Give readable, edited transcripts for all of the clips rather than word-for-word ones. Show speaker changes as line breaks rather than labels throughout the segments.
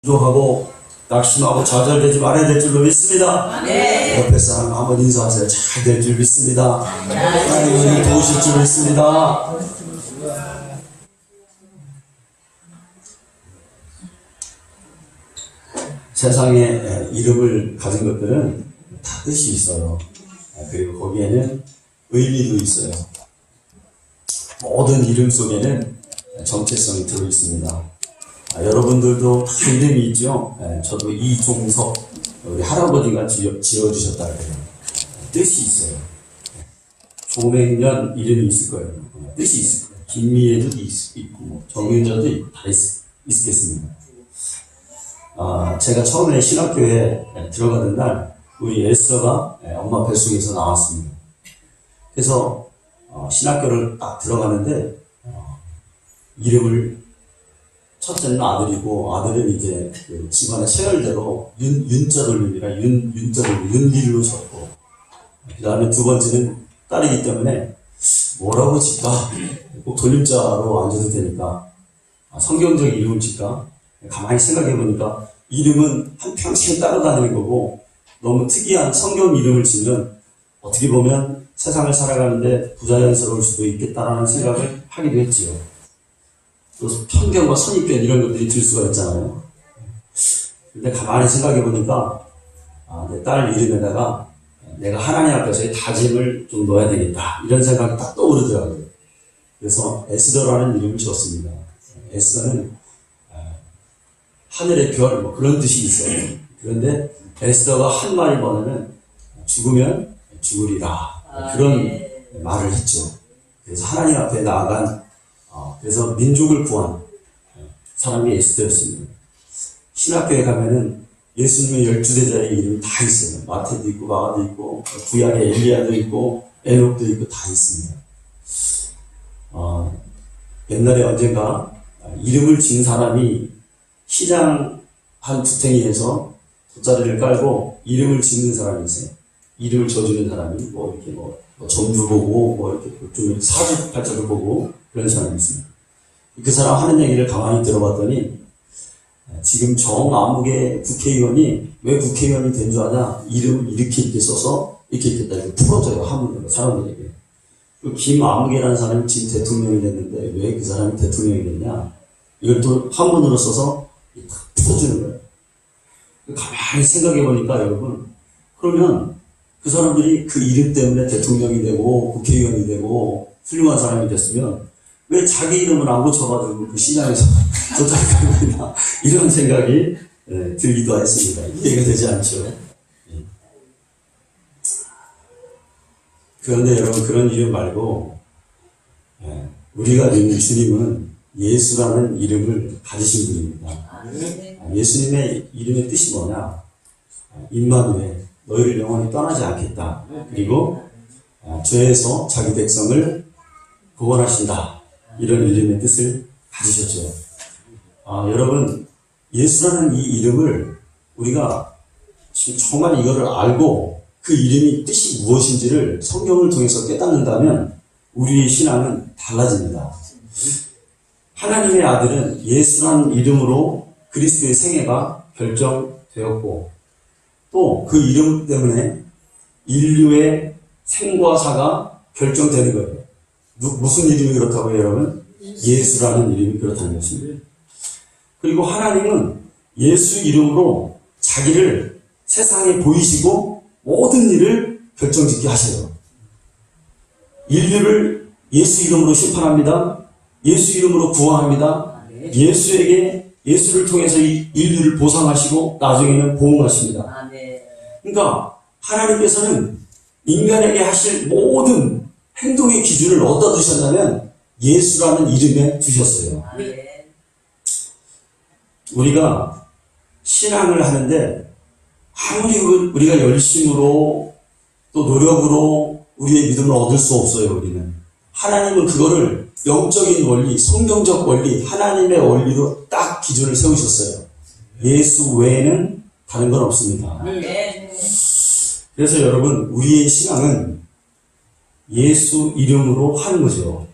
조하고 낙심하고 좌절되지 말아야 될 줄로 믿습니다.
네.
옆에 사람 한번 인사하세요. 잘 될 줄 믿습니다. 하나님이 도우실 줄 믿습니다. 세상에 이름을 가진 것들은 다 뜻이 있어요. 그리고 거기에는 의미도 있어요. 모든 이름 속에는 정체성이 들어있습니다. 여러분들도 다 이름이 있죠. 저도 이종석 우리 할아버지가 지어주셨다 그래요. 뜻이 있어요. 조맹년 이름이 있을 거예요. 뜻이 있을 거예요. 김미애도 있고 정윤자도 다 있겠습니다. 제가 처음에 신학교에 들어가던 날 우리 에스더가 엄마 뱃속에서 나왔습니다. 그래서 신학교를 딱 들어가는데 이름을 첫째는 아들이고 아들은 이제 그 집안의 서열대로 윤자돌림이라 윤리로 졌고 그 다음에 두 번째는 딸이기 때문에 뭐라고 짓까? 꼭 돌림자로 앉아도 되니까 성경적 이름을 짓까? 가만히 생각해 보니까 이름은 한평생 따라다니는 거고 너무 특이한 성경 이름을 짓는 어떻게 보면 세상을 살아가는데 부자연스러울 수도 있겠다라는 생각을 하기도 했지요. 또 편견과 선입견 이런 것들이 들 수가 있잖아요. 근데 가만히 생각해 보니까 내 딸 이름에다가 내가 하나님 앞에서의 다짐을 좀 넣어야 되겠다 이런 생각이 딱 떠오르더라고요. 그래서 에스더라는 이름을 지었습니다. 에스더는 하늘의 별 뭐 그런 뜻이 있어요. 그런데 에스더가 한 말이 뭐냐면 죽으면 죽으리라 그런 말을 했죠. 그래서 하나님 앞에 나아간 그래서 민족을 구한 사람이 에스더였습니다. 신학교에 가면은 예수님의 12대자의 이름이 다 있어요. 마태도 있고 마가도 있고 구약에 엘리야도 있고 에녹도 있고 다 있습니다. 옛날에 언젠가 이름을 지은 사람이 시장 한 주택에서 돗자리를 깔고 이름을 짓는 사람이 있어요. 이름을 져주는 사람이 이렇게 점도 보고 이렇게 좀 사주팔자를 보고 그런 사람이 있습니다. 그 사람 하는 얘기를 가만히 들어봤더니 지금 정아무개 국회의원이 왜 국회의원이 된 줄 아냐? 이름을 이렇게 써서 이렇게 있겠다 이렇게 풀어줘요. 한문으로 사람들에게. 그 김아무개라는 사람이 지금 대통령이 됐는데 왜 그 사람이 대통령이 됐냐? 이걸 또 한문으로 써서 딱 풀어주는 거예요. 가만히 생각해 보니까 여러분 그러면 그 사람들이 그 이름 때문에 대통령이 되고 국회의원이 되고 훌륭한 사람이 됐으면 왜 자기 이름을 안 고쳐가지고 그 시장에서 쫓아가고 있나 이런 생각이 들기도 했습니다. 이해가 되지 않죠. 그런데 여러분 그런 이름 말고 우리가 믿는 주님은 예수라는 이름을 가지신 분입니다. 예수님의 이름의 뜻이 뭐냐? 임마누엘 너희를 영원히 떠나지 않겠다. 그리고 죄에서 자기 백성을 구원하신다. 이런 이름의 뜻을 가지셨죠. 여러분 예수라는 이 이름을 우리가 지금 정말 이거를 알고 그 이름이 뜻이 무엇인지를 성경을 통해서 깨닫는다면 우리의 신앙은 달라집니다. 하나님의 아들은 예수라는 이름으로 그리스도의 생애가 결정되었고 또 그 이름 때문에 인류의 생과 사가 결정되는 거예요. 무슨 이름이 그렇다고요, 여러분? 예수라는 이름이 그렇다는 것입니다. 그리고 하나님은 예수 이름으로 자기를 세상에 보이시고 모든 일을 결정짓게 하셔요. 인류를 예수 이름으로 심판합니다. 예수 이름으로 구원합니다. 예수를 통해서 이 인류를 보상하시고 나중에는 보응하십니다. 그러니까 하나님께서는 인간에게 하실 모든 행동의 기준을 어디다 두셨냐면 예수라는 이름에 두셨어요. 우리가 신앙을 하는데 아무리 우리가 열심으로 또 노력으로 우리의 믿음을 얻을 수 없어요. 우리는 하나님은 그거를 영적인 원리, 성경적 원리, 하나님의 원리로 딱 기준을 세우셨어요. 예수 외에는 다른 건 없습니다. 그래서 여러분 우리의 신앙은 예수 이름으로 하는 거죠.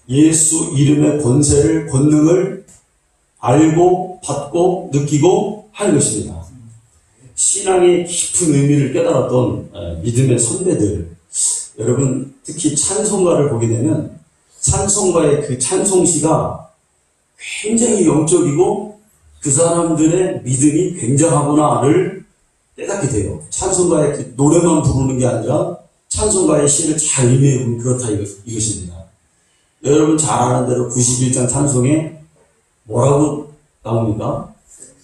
예수 이름의 권세를, 권능을 알고 받고 느끼고 하는 것입니다. 신앙의 깊은 의미를 깨달았던 믿음의 선배들, 여러분 특히 찬송가를 보게 되면 찬송가의 그 찬송시가 굉장히 영적이고 그 사람들의 믿음이 굉장하구나를 깨닫게 돼요. 찬송가의 그 노래만 부르는 게 아니라 찬송가의 시를 잘 의미해보면 그렇다 이것입니다. 여러분 잘 아는 대로 91장 찬송에 뭐라고 나옵니까?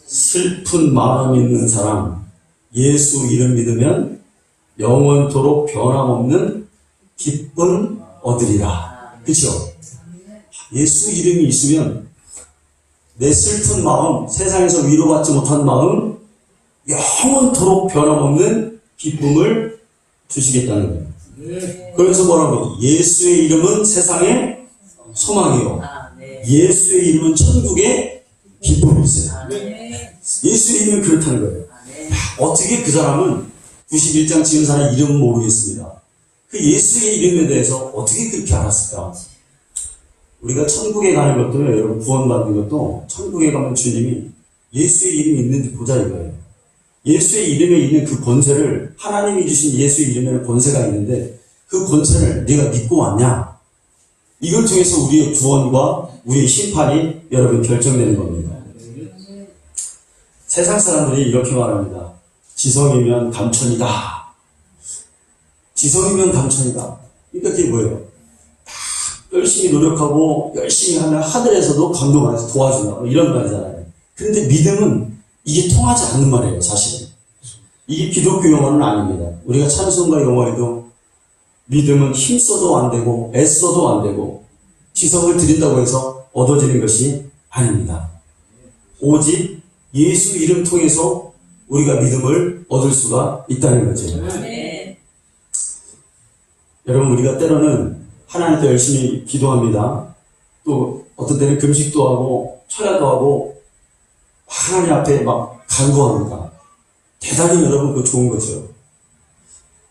슬픈 마음 있는 사람, 예수 이름 믿으면 영원토록 변함없는 기쁨 얻으리라. 그렇죠? 예수 이름이 있으면 내 슬픈 마음, 세상에서 위로받지 못한 마음, 영원토록 변함없는 기쁨을 주시겠다는 거예요. 그래서 뭐라고? 예수의 이름은 세상의 소망이요. 예수의 이름은 천국의 기쁨이세요. 예수의 이름은 그렇다는 거예요. 어떻게 그 사람은 91장 지은 사람 이름은 모르겠습니다. 그 예수의 이름에 대해서 어떻게 그렇게 알았을까? 우리가 천국에 가는 것도, 여러분 구원받는 것도 천국에 가면 주님이 예수의 이름이 있는지 보자 이거예요. 예수의 이름에 있는 그 권세를, 하나님이 주신 예수의 이름에는 권세가 있는데 그 권세를 네가 믿고 왔냐? 이걸 통해서 우리의 구원과 우리의 심판이 여러분 결정되는 겁니다. 세상 사람들이 이렇게 말합니다. 지성이면 감천이다. 지성이면 감천이다. 그러니까 그게 뭐예요? 열심히 노력하고 열심히 하면 하늘에서도 감동하면서 도와준다. 이런 말이잖아요. 그런데 믿음은 이게 통하지 않는 말이에요, 사실은. 이게 기독교 용어는 아닙니다. 우리가 찬송가 용어에도 믿음은 힘써도 안 되고 애써도 안 되고 지성을 드린다고 해서 얻어지는 것이 아닙니다. 오직 예수 이름 통해서 우리가 믿음을 얻을 수가 있다는 거죠. 네. 여러분 우리가 때로는 하나님께 열심히 기도합니다. 또 어떤 때는 금식도 하고 철야도 하고 하나님 앞에 막 간구합니다. 대단히 여러분 그거 좋은 거죠.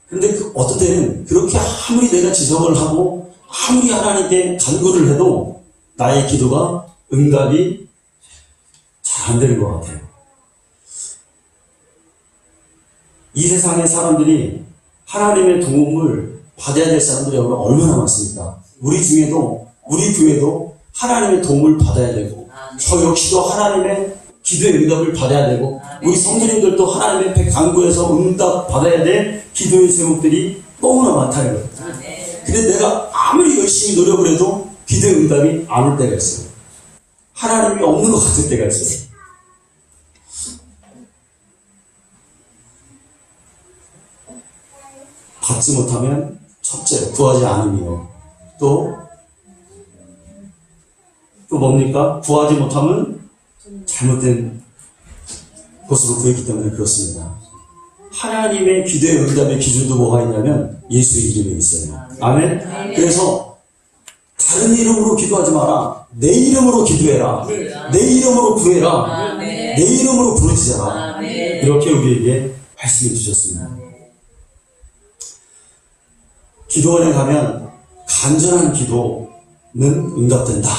그런데 어떤 때는 그렇게 아무리 내가 지성을 하고 아무리 하나님께 간구를 해도 나의 기도가 응답이 잘 안 되는 것 같아요. 이 세상의 사람들이 하나님의 도움을 받아야 될 사람들이 얼마나 많습니까? 우리 교회도 하나님의 도움을 받아야 되고 저 역시도 하나님의 기도의 응답을 받아야 되고 우리 성도님들도 하나님의 앞에 간구해서 응답 받아야 될 기도의 제목들이 너무나 많다는 거예요. 근데 내가 아무리 열심히 노력을 해도 기도의 응답이 안 올 때가 있어요. 하나님이 없는 것 같을 때가 있어요. 받지 못하면 첫째, 구하지 않으며 또 뭡니까? 구하지 못하면 잘못된 것으로 구했기 때문에 그렇습니다. 하나님의 기도의 응답의 기준도 뭐가 있냐면 예수의 이름에 있어요. 아멘? 그래서 다른 이름으로 기도하지 마라. 내 이름으로 기도해라. 내 이름으로 구해라. 내 이름으로 부르짖어라. 이렇게 우리에게 말씀해 주셨습니다. 기도원에 가면 간절한 기도는 응답된다.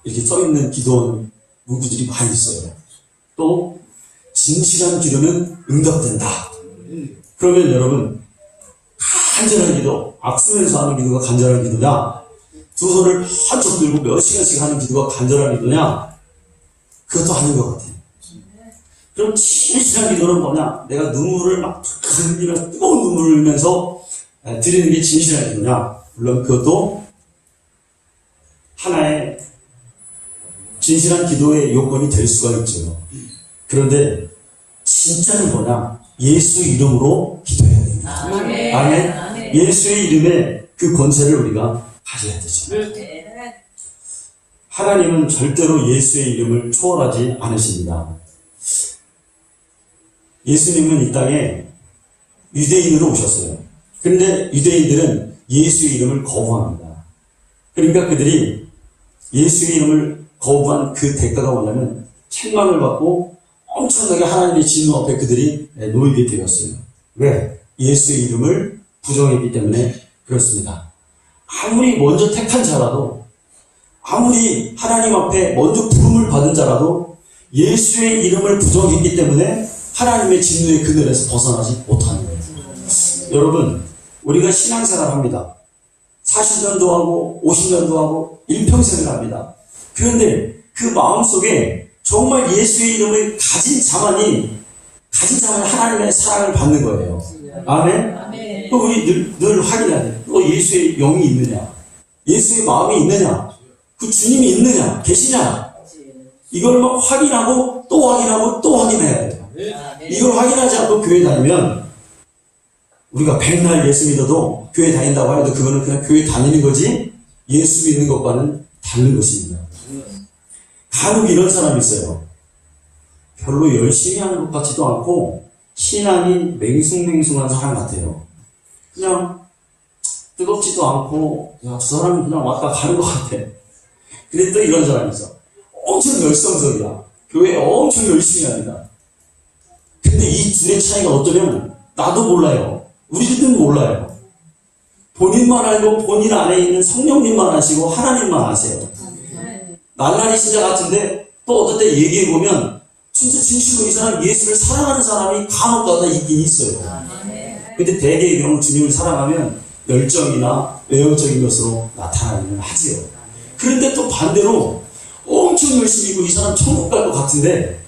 이렇게 써있는 기도원 문구들이 많이 있어요. 또 진실한 기도는 응답된다. 그러면 여러분 간절한 기도, 악쓰면서 하는 기도가 간절한 기도냐? 두 손을 번쩍 들고 몇 시간씩 하는 기도가 간절한 기도냐? 그것도 아닌 것 같아요. 그럼 진실한 기도는 뭐냐? 내가 눈물을 막 흘리면서 뜨거운 눈물을 흘리면서 드리는 게 진실한 기도냐? 물론 그것도 하나의 진실한 기도의 요건이 될 수가 있죠. 그런데 진짜는 뭐냐? 예수 이름으로 기도해야 됩니다. 아멘. 예수의 이름에 그 권세를 우리가 가져야 되죠. 하나님은 절대로 예수의 이름을 초월하지 않으십니다. 예수님은 이 땅에 유대인으로 오셨어요. 그런데 유대인들은 예수의 이름을 거부합니다. 그러니까 그들이 예수의 이름을 거부한 그 대가가 뭐냐면 책망을 받고 엄청나게 하나님의 진노 앞에 그들이 놓이게 되었어요. 왜? 예수의 이름을 부정했기 때문에 그렇습니다. 아무리 먼저 택한 자라도, 아무리 하나님 앞에 먼저 부름을 받은 자라도 예수의 이름을 부정했기 때문에 하나님의 진노의 그늘에서 벗어나지 못하는 거예요. 여러분, 우리가 신앙생활 합니다. 40년도 하고 50년도 하고 일평생을 합니다. 그런데 그 마음속에 정말 예수의 이름을 가진 자만이 하나님의 사랑을 받는 거예요. 아멘? 또 우리 늘 확인해야 돼. 또 예수의 영이 있느냐? 예수의 마음이 있느냐? 그 주님이 있느냐? 계시냐? 이걸 막 확인하고 또 확인하고 또 확인해야 돼요. 이걸 확인하지 않고 교회 다니면 우리가 백날 예수 믿어도 교회 다닌다고 해도 그거는 그냥 교회 다니는 거지 예수 믿는 것과는 다른 것입니다. 간혹 이런 사람이 있어요. 별로 열심히 하는 것 같지도 않고 신앙이 맹숭맹숭한 사람 같아요. 그냥 뜨겁지도 않고 야, 저 사람은 그냥 왔다 가는 것 같아. 근데 또 이런 사람이 있어. 엄청 열성적이야. 교회에 엄청 열심히 합니다. 근데 이 둘의 차이가 어쩌면 나도 몰라요. 우리들은 몰라요. 본인만 알고 본인 안에 있는 성령님만 아시고 하나님만 아세요. 날라리 신자 같은데 또 어떨 때 얘기해보면 진짜 진실로 이 사람 예수를 사랑하는 사람이 간혹가다 있긴 있어요. 근데 대개의 경우 주님을 사랑하면 열정이나 외형적인 것으로 나타나기는 하지요. 그런데 또 반대로 엄청 열심히 있고 이 사람 천국 갈 것 같은데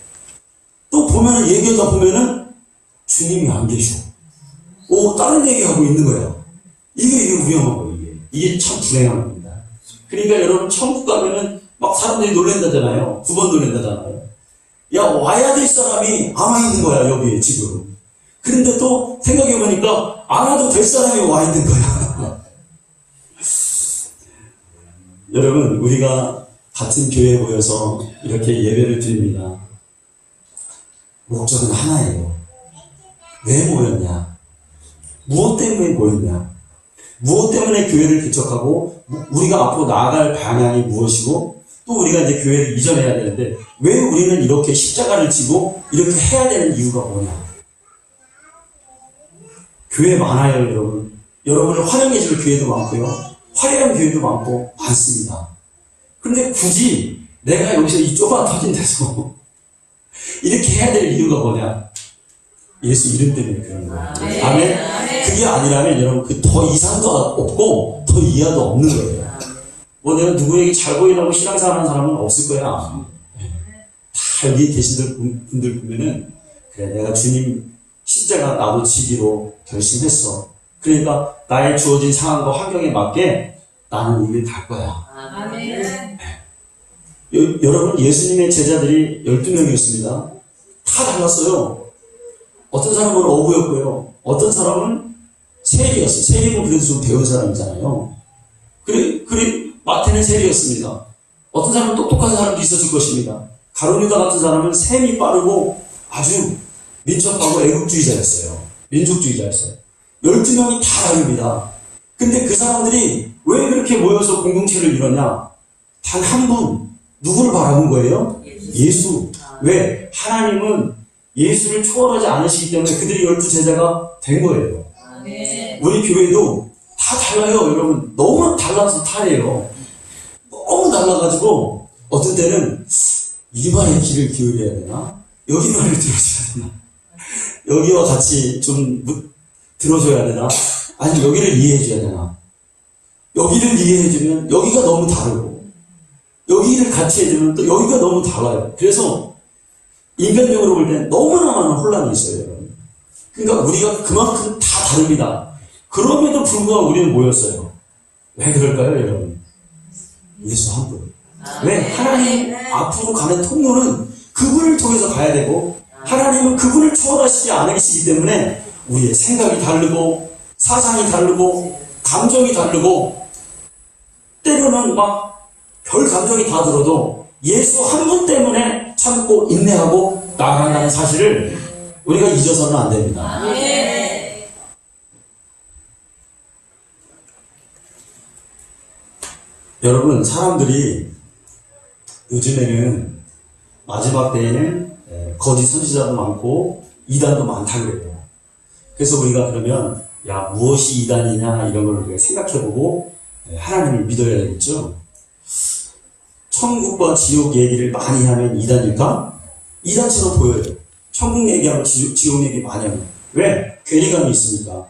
또 보면은 얘기하다 보면은 주님이 안 계셔. 다른 얘기하고 있는 거야. 이게 위험한 거예요, 이게 참 불행한 겁니다. 그러니까 여러분, 천국 가면은 막 사람들이 놀란다잖아요. 9번 놀란다잖아요. 야, 와야 될 사람이 안 와 있는 거야, 여기에 지금. 그런데 또 생각해보니까 안 와도 될 사람이 와 있는 거야. 여러분, 우리가 같은 교회에 모여서 이렇게 예배를 드립니다. 목적은 하나예요. 왜 모였냐? 무엇 때문에 모였냐? 무엇 때문에 교회를 개척하고 우리가 앞으로 나아갈 방향이 무엇이고 또 우리가 이제 교회를 이전해야 되는데 왜 우리는 이렇게 십자가를 지고 이렇게 해야 되는 이유가 뭐냐? 교회 많아요, 여러분. 여러분을 환영해 줄 교회도 많고요. 화려한 교회도 많고 많습니다. 그런데 굳이 내가 여기서 이 좁아 터진 데서 이렇게 해야 될 이유가 뭐냐? 예수 이름 때문에 그런 거예요. 아멘? 그게 아니라면 여러분 그 더 이상도 없고 더 이하도 없는 거예요. 뭐 내가 누구에게 잘 보이려고 신앙생활 하는 사람은 없을 거야. 다 여기 계신 분들 보면은 그래 내가 주님 십자가 나도 지기로 결심했어. 그러니까 나의 주어진 상황과 환경에 맞게 나는 이 길 갈 거야. 아멘. 여러분 예수님의 제자들이 12명이었습니다. 다 달랐어요. 어떤 사람은 어부였고요. 어떤 사람은 세리였어요. 세리는 그래도 좀 배운 사람이잖아요. 그래, 마태는 세리였습니다. 어떤 사람은 똑똑한 사람도 있었을 것입니다. 가룟유다 같은 사람은 셈이 빠르고 아주 민첩하고 애국주의자였어요. 민족주의자였어요. 12명이 다 다릅니다. 근데 그 사람들이 왜 그렇게 모여서 공동체를 이뤘냐? 단 한 분, 누구를 바라본 거예요? 예수. 왜? 하나님은 예수를 초월하지 않으시기 때문에 그들이 12제자가 된 거예요. 우리 교회도 다 달라요, 여러분. 너무 달라서 탈이에요. 너무 달라가지고 어떤 때는 이마에 귀를 기울여야 되나? 여기 말을 들어줘야 되나? 여기와 같이 좀 들어줘야 되나? 아니 여기를 이해해줘야 되나? 여기를 이해해주면 여기가 너무 다르고 여기를 같이 해주면 또 여기가 너무 달라요. 그래서 인간적으로 볼 때 너무나 많은 혼란이 있어요, 여러분. 그러니까 우리가 그만큼 다 다릅니다. 그럼에도 불구하고 우리는 모였어요. 왜 그럴까요, 여러분? 예수 한 분. 왜? 하나님 앞으로 가는 통로는 그분을 통해서 가야 되고 하나님은 그분을 초월하시지 않으시기 때문에 우리의 생각이 다르고 사상이 다르고 감정이 다르고 때로는 막 별 감정이 다 들어도 예수 한 분 때문에 참고 인내하고 나아간다는 사실을 우리가 잊어서는 안 됩니다. 여러분, 사람들이 요즘에는 마지막 때에는 거짓 선지자도 많고 이단도 많다고 그래요. 그래서 우리가 그러면 야 무엇이 이단이냐 이런 걸 우리가 생각해보고 하나님을 믿어야 되겠죠. 천국과 지옥 얘기를 많이 하면 이단일까? 이단처럼 보여요. 천국 얘기하고 지옥 얘기 많이 하고. 왜? 괴리감이 있으니까.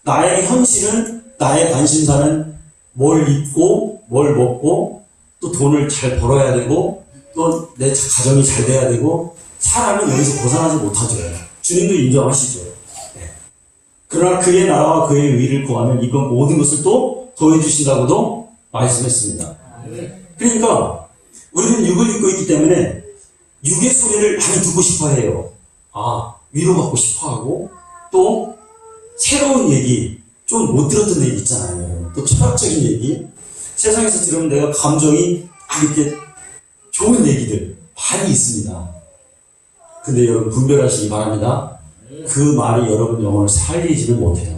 나의 현실은, 나의 관심사는 뭘 입고, 뭘 먹고, 또 돈을 잘 벌어야 되고, 또 내 가정이 잘 돼야 되고, 사람은 여기서 벗어나지 못하죠. 주님도 인정하시죠. 네. 그러나 그의 나라와 그의 의를 구하면 이건 모든 것을 또 더해주신다고도 말씀했습니다. 그러니까 우리는 육을 입고 있기 때문에 육의 소리를 많이 듣고 싶어 해요. 위로받고 싶어 하고, 또 새로운 얘기, 좀 못 들었던 얘기 있잖아요. 또 철학적인 얘기. 세상에서 들으면 내가 감정이 이렇게 좋은 얘기들 많이 있습니다. 근데 여러분 분별하시기 바랍니다. 그 말이 여러분 영혼을 살리지는 못해요.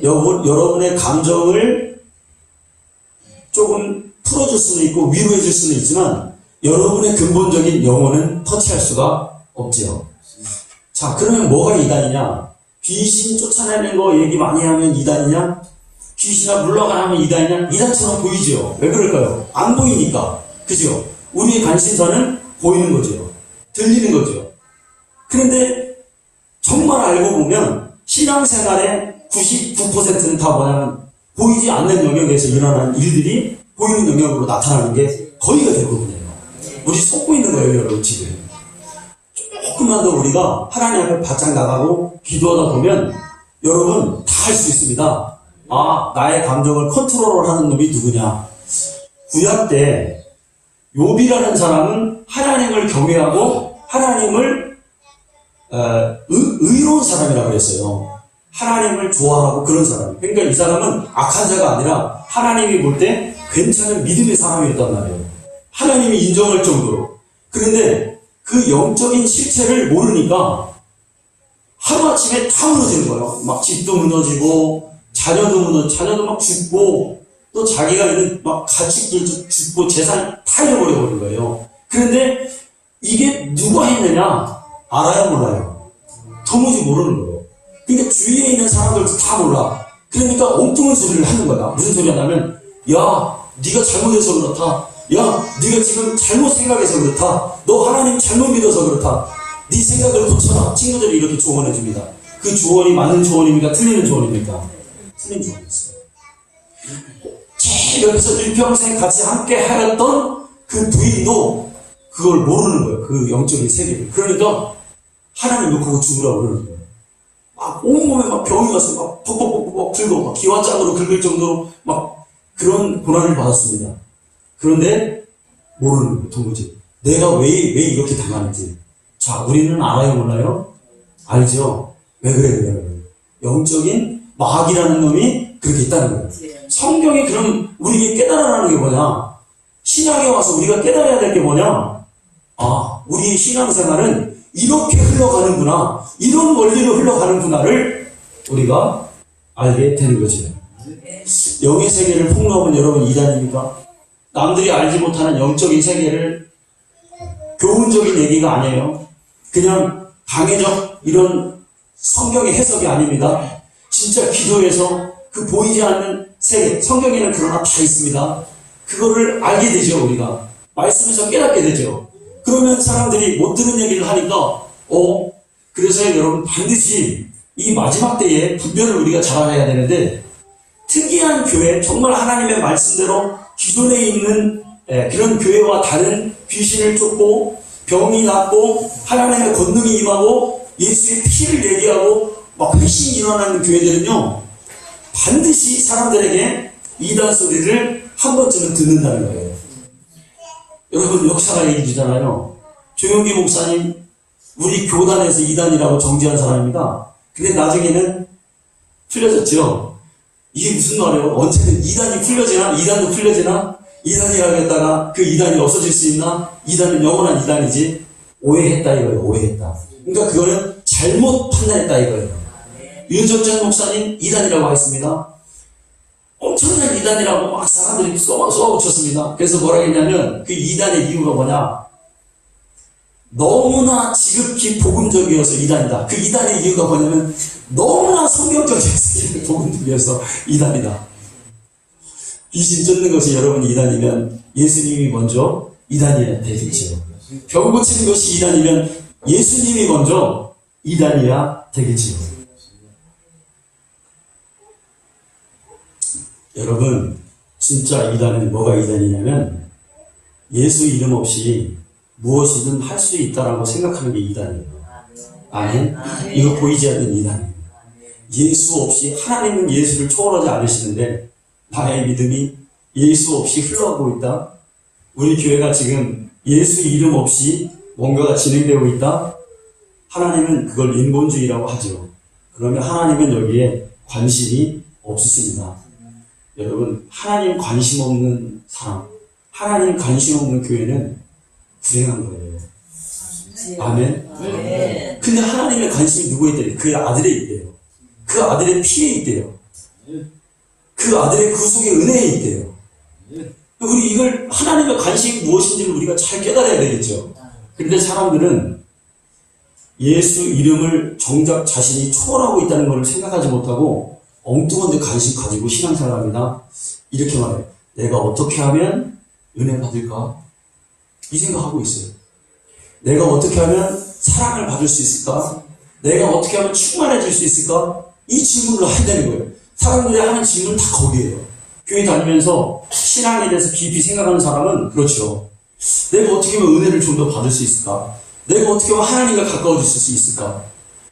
여러분의 감정을 조금 풀어줄 수는 있고 위로해줄 수는 있지만 여러분의 근본적인 영혼은 터치할 수가 없지요. 자, 그러면 뭐가 이단이냐? 귀신 쫓아내는 거 얘기 많이 하면 이단이냐? 귀신아 물러가라 하면 이단이냐? 이단처럼 보이죠? 왜 그럴까요? 안 보이니까. 그죠? 우리의 관심사는 보이는 거죠. 들리는 거죠. 그런데 정말 알고 보면 신앙생활의 99%는 다 뭐냐면 보이지 않는 영역에서 일어나는 일들이 보이는 영역으로 나타나는 게 거의가 대부분이에요. 우리 속고 있는 거예요, 여러분 지금. 조금만 더 우리가 하나님 앞에 바짝 나가고 기도하다 보면 여러분 다 할 수 있습니다. 나의 감정을 컨트롤하는 놈이 누구냐? 구약 때 욥이라는 사람은 하나님을 경외하고 하나님을 의로운 사람이라고 그랬어요. 하나님을 좋아하고 그런 사람. 그러니까 이 사람은 악한 자가 아니라 하나님이 볼 때 괜찮은 믿음의 사람이었단 말이에요. 하나님이 인정할 정도로. 그런데 그 영적인 실체를 모르니까 하루아침에 다 무너지는 거예요. 막 집도 무너지고 자녀도 막 죽고 또 자기가 있는 막 가축들도 죽고 재산 다 잃어버려 버린 거예요. 그런데 이게 누가 했느냐? 알아야 몰라요. 도무지 모르는 거예요. 그러니까 주위에 있는 사람들도 다 몰라. 그러니까 엉뚱한 소리를 하는 거야. 무슨 소리 하냐면, 야, 네가 잘못해서 그렇다. 야, 네가 지금 잘못 생각해서 그렇다. 너 하나님 잘못 믿어서 그렇다. 네 생각을 고쳐라. 친구들이 이렇게 조언해 줍니다. 그 조언이 맞는 조언입니까? 틀리는 조언입니까? 틀린 조언이었어요. 제일 옆에서 일평생 같이 함께 하였던 그 부인도 그걸 모르는 거예요. 그 영적인 세계를. 그러니까 하나님도 그거 죽으라고 그러는 거예요. 막 온몸에 막 병이 가서 막 퍽퍽퍽퍽 긁고 막 기와장으로 긁을 정도로 막 그런 고난을 받았습니다. 그런데 모르는 거예요. 도무지. 내가 왜 이렇게 당하는지. 자, 우리는 알아요, 몰라요? 알죠? 왜 그래요? 영적인 마귀라는 놈이 그렇게 있다는 거예요. 성경이 그럼 우리에게 깨달으라는 게 뭐냐? 신약에 와서 우리가 깨달아야 될 게 뭐냐? 우리의 신앙생활은 이렇게 흘러가는구나. 이런 원리로 흘러가는구나를 우리가 알게 되는 거죠. 영의 세계를 폭로하면 여러분 이단입니까? 남들이 알지 못하는 영적인 세계를 교훈적인 얘기가 아니에요. 그냥 강의적 이런 성경의 해석이 아닙니다. 진짜 기도해서 그 보이지 않는 세계, 성경에는 그러나 다 있습니다. 그거를 알게 되죠, 우리가. 말씀에서 깨닫게 되죠. 그러면 사람들이 못 들은 얘기를 하니까, 그래서 여러분 반드시 이 마지막 때에 분별을 우리가 잘해야 되는데, 특이한 교회, 정말 하나님의 말씀대로 기존에 있는 그런 교회와 다른 귀신을 쫓고, 병이 낫고, 하나님의 권능이 임하고, 예수의 피를 얘기하고, 막 회심이 일어나는 교회들은요, 반드시 사람들에게 이단 소리를 한 번쯤은 듣는다는 거예요. 여러분 역사가 얘기 주잖아요. 조용기 목사님 우리 교단에서 이단이라고 정지한 사람입니다. 근데 나중에는 풀려졌죠. 이게 무슨 말이에요? 언제든 이단이 풀려지나? 이단도 풀려지나? 이단이라고 했다가 그 이단이 없어질 수 있나? 이단은 영원한 이단이지. 오해했다 이거예요. 오해했다. 그러니까 그거는 잘못 판단했다 이거예요. 윤석천 목사님 이단이라고 했습니다. 엄청난 이단이라고 막 사람들이 쏘아붙였습니다. 그래서 뭐라 했냐면 그 이단의 이유가 뭐냐? 너무나 지극히 복음적이어서 이단이다. 그 이단의 이유가 뭐냐면 너무나 성경적이어서 복음적이어서 이단이다. 귀신 쫓는 것이 여러분 이단이면 예수님이 먼저 이단이 되겠죠. 병 고치는 것이 이단이면 예수님이 먼저 이단이야 되겠지요. 여러분, 진짜 이단은 뭐가 이단이냐면 예수 이름 없이 무엇이든 할 수 있다라고 생각하는 게 이단이에요. 아멘? 이거 보이지 않는 이단이에요. 예수 없이, 하나님은 예수를 초월하지 않으시는데 나의 믿음이 예수 없이 흘러가고 있다. 우리 교회가 지금 예수 이름 없이 뭔가가 진행되고 있다. 하나님은 그걸 인본주의라고 하죠. 그러면 하나님은 여기에 관심이 없으십니다. 여러분, 하나님 관심 없는 사람, 하나님 관심 없는 교회는 불행한 거예요. 아멘? 근데 하나님의 관심이 누구에 있대요? 그 아들에 있대요. 그 아들의 피에 있대요. 그 아들의 구속의 은혜에 있대요. 우리 이걸 하나님의 관심이 무엇인지를 우리가 잘 깨달아야 되겠죠. 근데 사람들은 예수 이름을 정작 자신이 초월하고 있다는 것을 생각하지 못하고 엉뚱한 데 관심 가지고 신앙생활합니다. 이렇게 말해요. 내가 어떻게 하면 은혜 받을까? 이 생각하고 있어요. 내가 어떻게 하면 사랑을 받을 수 있을까? 내가 어떻게 하면 충만해질 수 있을까? 이 질문을 해야 되는 거예요. 사람들이 하는 질문은 다 거기에요. 교회 다니면서 신앙에 대해서 깊이 생각하는 사람은 그렇죠. 내가 어떻게 하면 은혜를 좀 더 받을 수 있을까? 내가 어떻게 하면 하나님과 가까워질 수 있을까?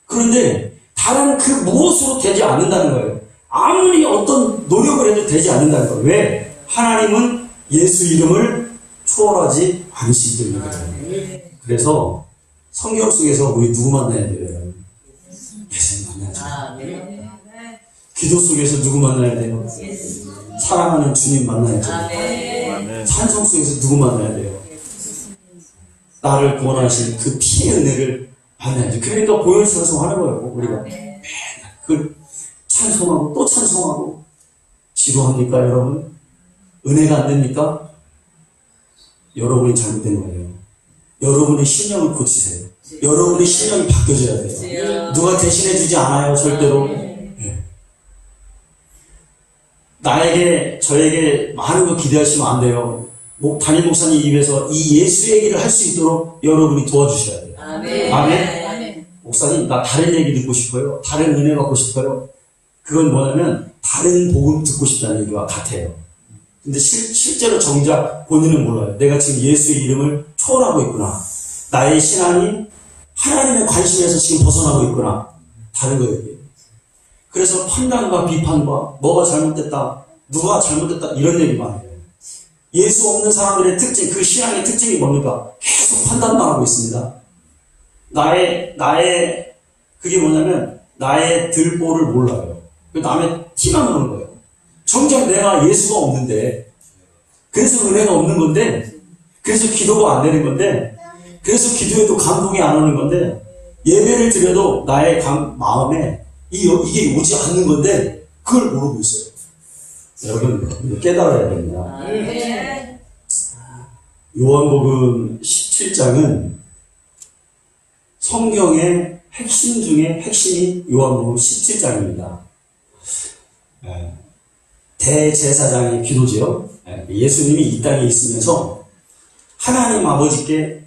그런데 다른 그 무엇으로 되지 않는다는 거예요. 아무리 어떤 노력을 해도 되지 않는다는 거예요. 왜? 하나님은 예수 이름을 초월하지 않으시기 때문에. 그래서 성경 속에서 우리 누구 만나야 돼요? 예수 만나야죠. 기도 속에서 누구 만나야 돼요? 사랑하는 주님 만나야죠. 찬송 속에서 누구 만나야 돼요? 나를 구원하신 그 피의 은혜를 만나야죠. 그러니까 보혈찬송하는 거예요. 우리가 맨날 그 찬송하고 또 찬송하고. 지루합니까 여러분? 은혜가 안 됩니까? 여러분이 잘못된 거예요. 여러분의 신념을 고치세요. 여러분의 신념이 바뀌어져야 돼요. 누가 대신해주지 않아요. 절대로. 네. 나에게 저에게 많은 거 기대하시면 안 돼요. 담임 목사님 입에서 이 예수 얘기를 할 수 있도록 여러분이 도와주셔야 돼요. 아멘. 아멘. 목사님, 나 다른 얘기 듣고 싶어요. 다른 은혜 받고 싶어요. 그건 뭐냐면 다른 복음 듣고 싶다는 얘기와 같아요. 근데 실제로 정작 본인은 몰라요. 내가 지금 예수의 이름을 초월하고 있구나. 나의 신앙이 하나님의 관심에서 지금 벗어나고 있구나. 다른 거예요. 그래서 판단과 비판과 뭐가 잘못됐다, 누가 잘못됐다 이런 얘기만 해요. 예수 없는 사람들의 특징, 그 신앙의 특징이 뭡니까? 계속 판단만 하고 있습니다. 그게 뭐냐면 나의 들보를 몰라요. 남의 티만 보는 거예요. 정작 내가 예수가 없는데, 그래서 은혜가 없는 건데, 그래서 기도가 안 되는 건데, 그래서 기도해도 감동이 안 오는 건데, 예배를 드려도 나의 마음에 이게 오지 않는 건데, 그걸 모르고 있어요. 여러분, 깨달아야 됩니다. 요한복음 17장은 성경의 핵심 중에 핵심이 요한복음 17장입니다. 대제사장의 기도지요. 예수님이 이 땅에 있으면서 하나님 아버지께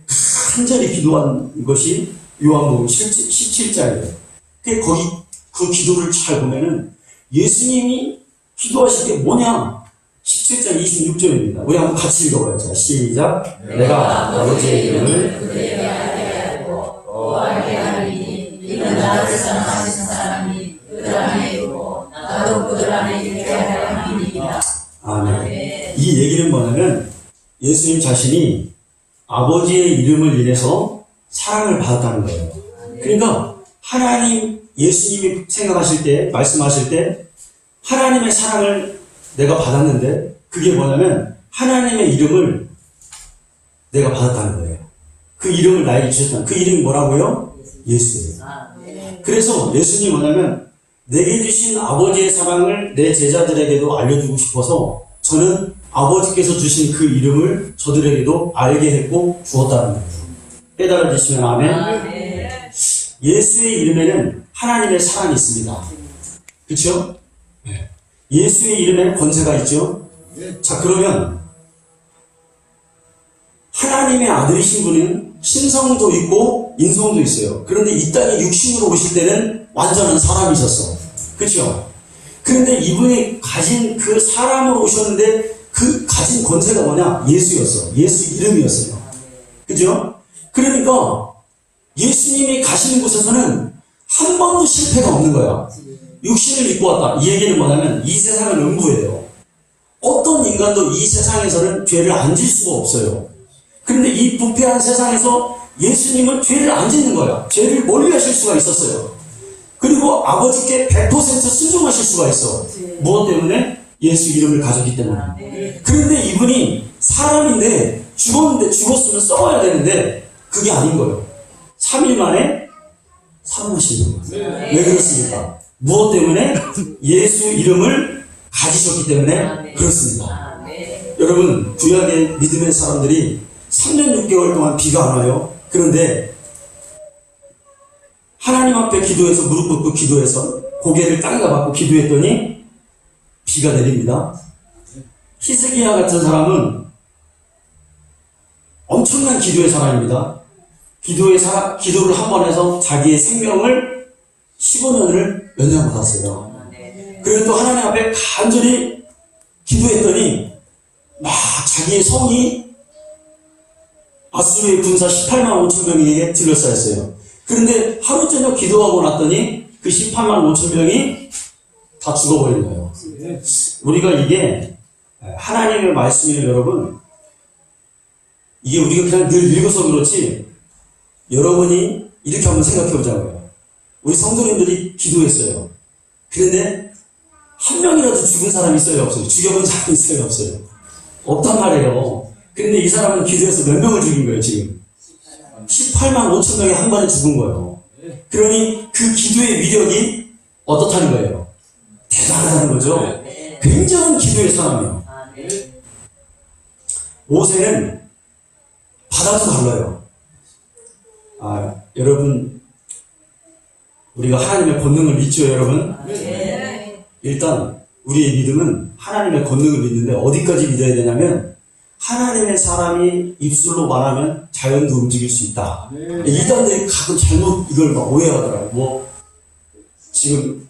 간절히 기도한 것이 요한복음 17장이에요. 거기 그 기도를 잘 보면은 예수님이 기도하실 게 뭐냐? 17장 26절입니다. 우리 한번 같이 읽어봐요. 자, 시작. 내가 아버지의 이름을 그들에게 알게 하고 또 알게 하리니 이는 나를 사랑하시는 사람이 그들 안에 있고 나도 그들 안에 있게 하려 함이니이다. 아멘. 이 얘기는 뭐냐면 예수님 자신이 아버지의 이름을 인해서 사랑을 받았다는 거예요. 그러니까 하나님, 예수님이 생각하실 때, 말씀하실 때 하나님의 사랑을 내가 받았는데 그게 뭐냐면 하나님의 이름을 내가 받았다는 거예요. 그 이름을 나에게 주셨다는, 그 이름이 뭐라고요? 예수예요. 그래서 예수님이 뭐냐면 내게 주신 아버지의 사랑을 내 제자들에게도 알려주고 싶어서 저는 아버지께서 주신 그 이름을 저들에게도 알게 했고 주었다는 거예요. 깨달아 주시면 아멘. 예수의 이름에는 하나님의 사랑이 있습니다. 그렇죠? 예수의 이름에는 권세가 있죠. 자, 그러면 하나님의 아들이신 분은 신성도 있고 인성도 있어요. 그런데 이 땅에 육신으로 오실 때는 완전한 사람이셨어. 그렇죠? 그런데 이분이 가진 그 사람으로 오셨는데 그 가진 권세가 뭐냐? 예수였어. 예수 이름이었어요. 그죠? 그러니까 예수님이 가시는 곳에서는 한 번도 실패가 없는 거야. 육신을 입고 왔다. 이 얘기는 뭐냐면 이 세상은 음부예요. 어떤 인간도 이 세상에서는 죄를 안 질 수가 없어요. 그런데 이 부패한 세상에서 예수님은 죄를 안 짓는 거야. 죄를 멀리 하실 수가 있었어요. 그리고 아버지께 100% 순종하실 수가 있어. 무엇 때문에? 예수 이름을 가졌기 때문에. 그런데 이분이 사람인데 죽었는데 죽었으면 썩어야 되는데 그게 아닌 거예요. 3일 만에 살아나신 거예요. 왜 그렇습니까? 무엇 때문에? 예수 이름을 가지셨기 때문에 그렇습니다. 여러분, 구약의 믿음의 사람들이 3년 6개월 동안 비가 안 와요. 그런데 하나님 앞에 기도해서 무릎 꿇고 기도해서 고개를 땅에다 받고 기도했더니 비가 내립니다. 히스기야 같은 사람은 엄청난 기도의 사람입니다. 기도를 한 번 해서 자기의 생명을 15년을 연장받았어요. 그리고 또 하나님 앞에 간절히 기도했더니 막 자기의 성이 아수르의 군사 18만 5천 명에게 둘러싸였어요. 그런데 하루 저녁 기도하고 났더니 그 18만 5천 명이 다 죽어버린 거예요. 우리가 이게 하나님의 말씀이에요, 여러분. 이게 우리가 그냥 늘 읽어서 그렇지, 여러분이 이렇게 한번 생각해 보자고요. 우리 성도님들이 기도했어요. 그런데 한 명이라도 죽은 사람이 있어요, 없어요? 죽여본 사람이 있어요, 없어요? 없단 말이에요. 그런데 이 사람은 기도해서 몇 명을 죽인 거예요, 지금? 18만 5천 명이 한 번에 죽은 거예요. 그러니 그 기도의 위력이 어떻다는 거예요? 대단하다는 거죠. 굉장한 기도의 사람이에요. 모세는 바다도 달라요. 여러분, 우리가 하나님의 권능을 믿죠, 여러분? 일단 우리의 믿음은 하나님의 권능을 믿는데 어디까지 믿어야 되냐면, 하나님의 사람이 입술로 말하면 자연도 움직일 수 있다. 이단들이 가끔 잘못 이걸 막 오해하더라고요. 지금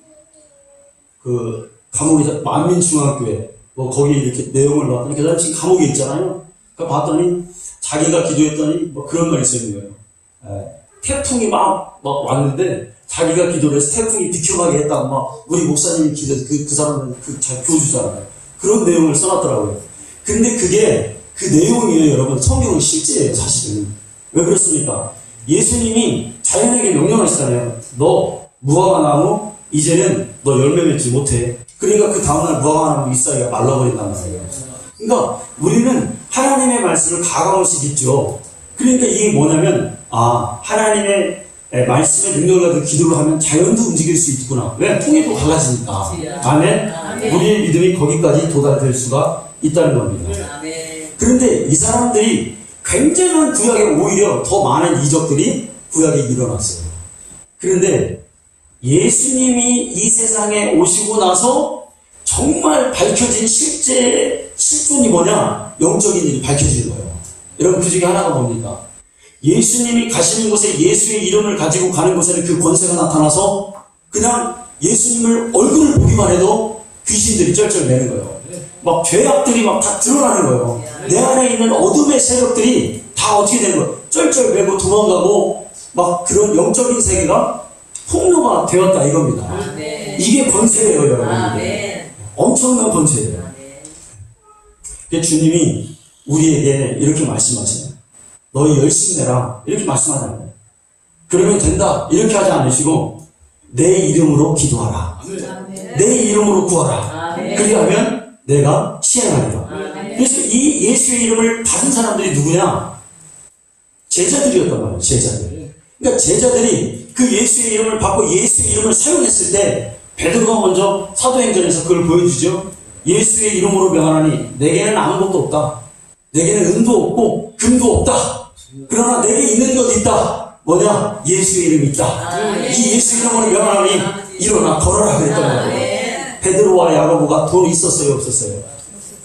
감옥에 만민중앙교회 거기 이렇게 내용을 봤더니 그 사람 지금 감옥에 있잖아요. 그러니까 봤더니 자기가 기도했더니 그런 말이 쓰는 거예요. 태풍이 막 왔는데 자기가 기도를 해서 태풍이 비켜가게 했다. 우리 목사님이 기도해서 그 사람은 잘 교주잖아요. 그런 내용을 써놨더라고요. 근데 그게 그 내용이에요, 여러분. 성경은 실제예요, 사실은. 왜 그렇습니까? 예수님이 자연에게 명령하시잖아요. 너 무화과 나무 이제는 너 열매 맺지 못해. 그러니까 그 다음날 무화과 나무 잎사귀가 말라버린단 말이에요. 그러니까 우리는 하나님의 말씀을 가감없이 믿죠. 그러니까 이게 뭐냐면 하나님의 말씀의 능력을 가지고 기도를 하면 자연도 움직일 수 있구나. 왜? 통에도 갈라지니까. 아멘? 우리의 믿음이 거기까지 도달될 수가 있다는 겁니다. 그런데 이 사람들이 굉장한 구약에 오히려 더 많은 이적들이 구약에 일어났어요. 그런데 예수님이 이 세상에 오시고 나서 정말 밝혀진 실존이 뭐냐? 영적인 일이 밝혀지는 거예요. 여러분, 그 중에 하나가 뭡니까? 예수님이 가시는 곳에 예수의 이름을 가지고 가는 곳에는 그 권세가 나타나서 그냥 예수님을 얼굴을 보기만 해도 귀신들이 쩔쩔매는 거예요. 막 죄악들이 막 다 드러나는 거예요. 내 안에 있는 어둠의 세력들이 다 어떻게 되는 거예요? 쩔쩔매고 도망가고 막 그런 영적인 세계가 폭로가 되었다 이겁니다. 이게 권세예요, 여러분. 엄청난 권세예요. 주님이 우리에게 이렇게 말씀하세요. 너희 열심히 내라 이렇게 말씀하잖아요. 그러면 된다 이렇게 하지 않으시고 내 이름으로 기도하라. 내 이름으로 구하라. 그리하면 내가 시행하리라. 그래서 이 예수의 이름을 받은 사람들이 누구냐? 제자들이었단 말이에요. 제자들. 그러니까 제자들이 그 예수의 이름을 받고 예수의 이름을 사용했을 때 베드로가 먼저 사도행전에서 그걸 보여주죠. 예수의 이름으로 명하노니 내게는 아무것도 없다. 내게는 은도 없고 금도 없다. 그러나 내게 있는 것 있다. 뭐냐? 예수의 이름이 있다. 이 예수 이름으로 명하노니 일어나 걸어라 그랬단 말이에요. 베드로와 야고보가 돈 있었어요, 없었어요?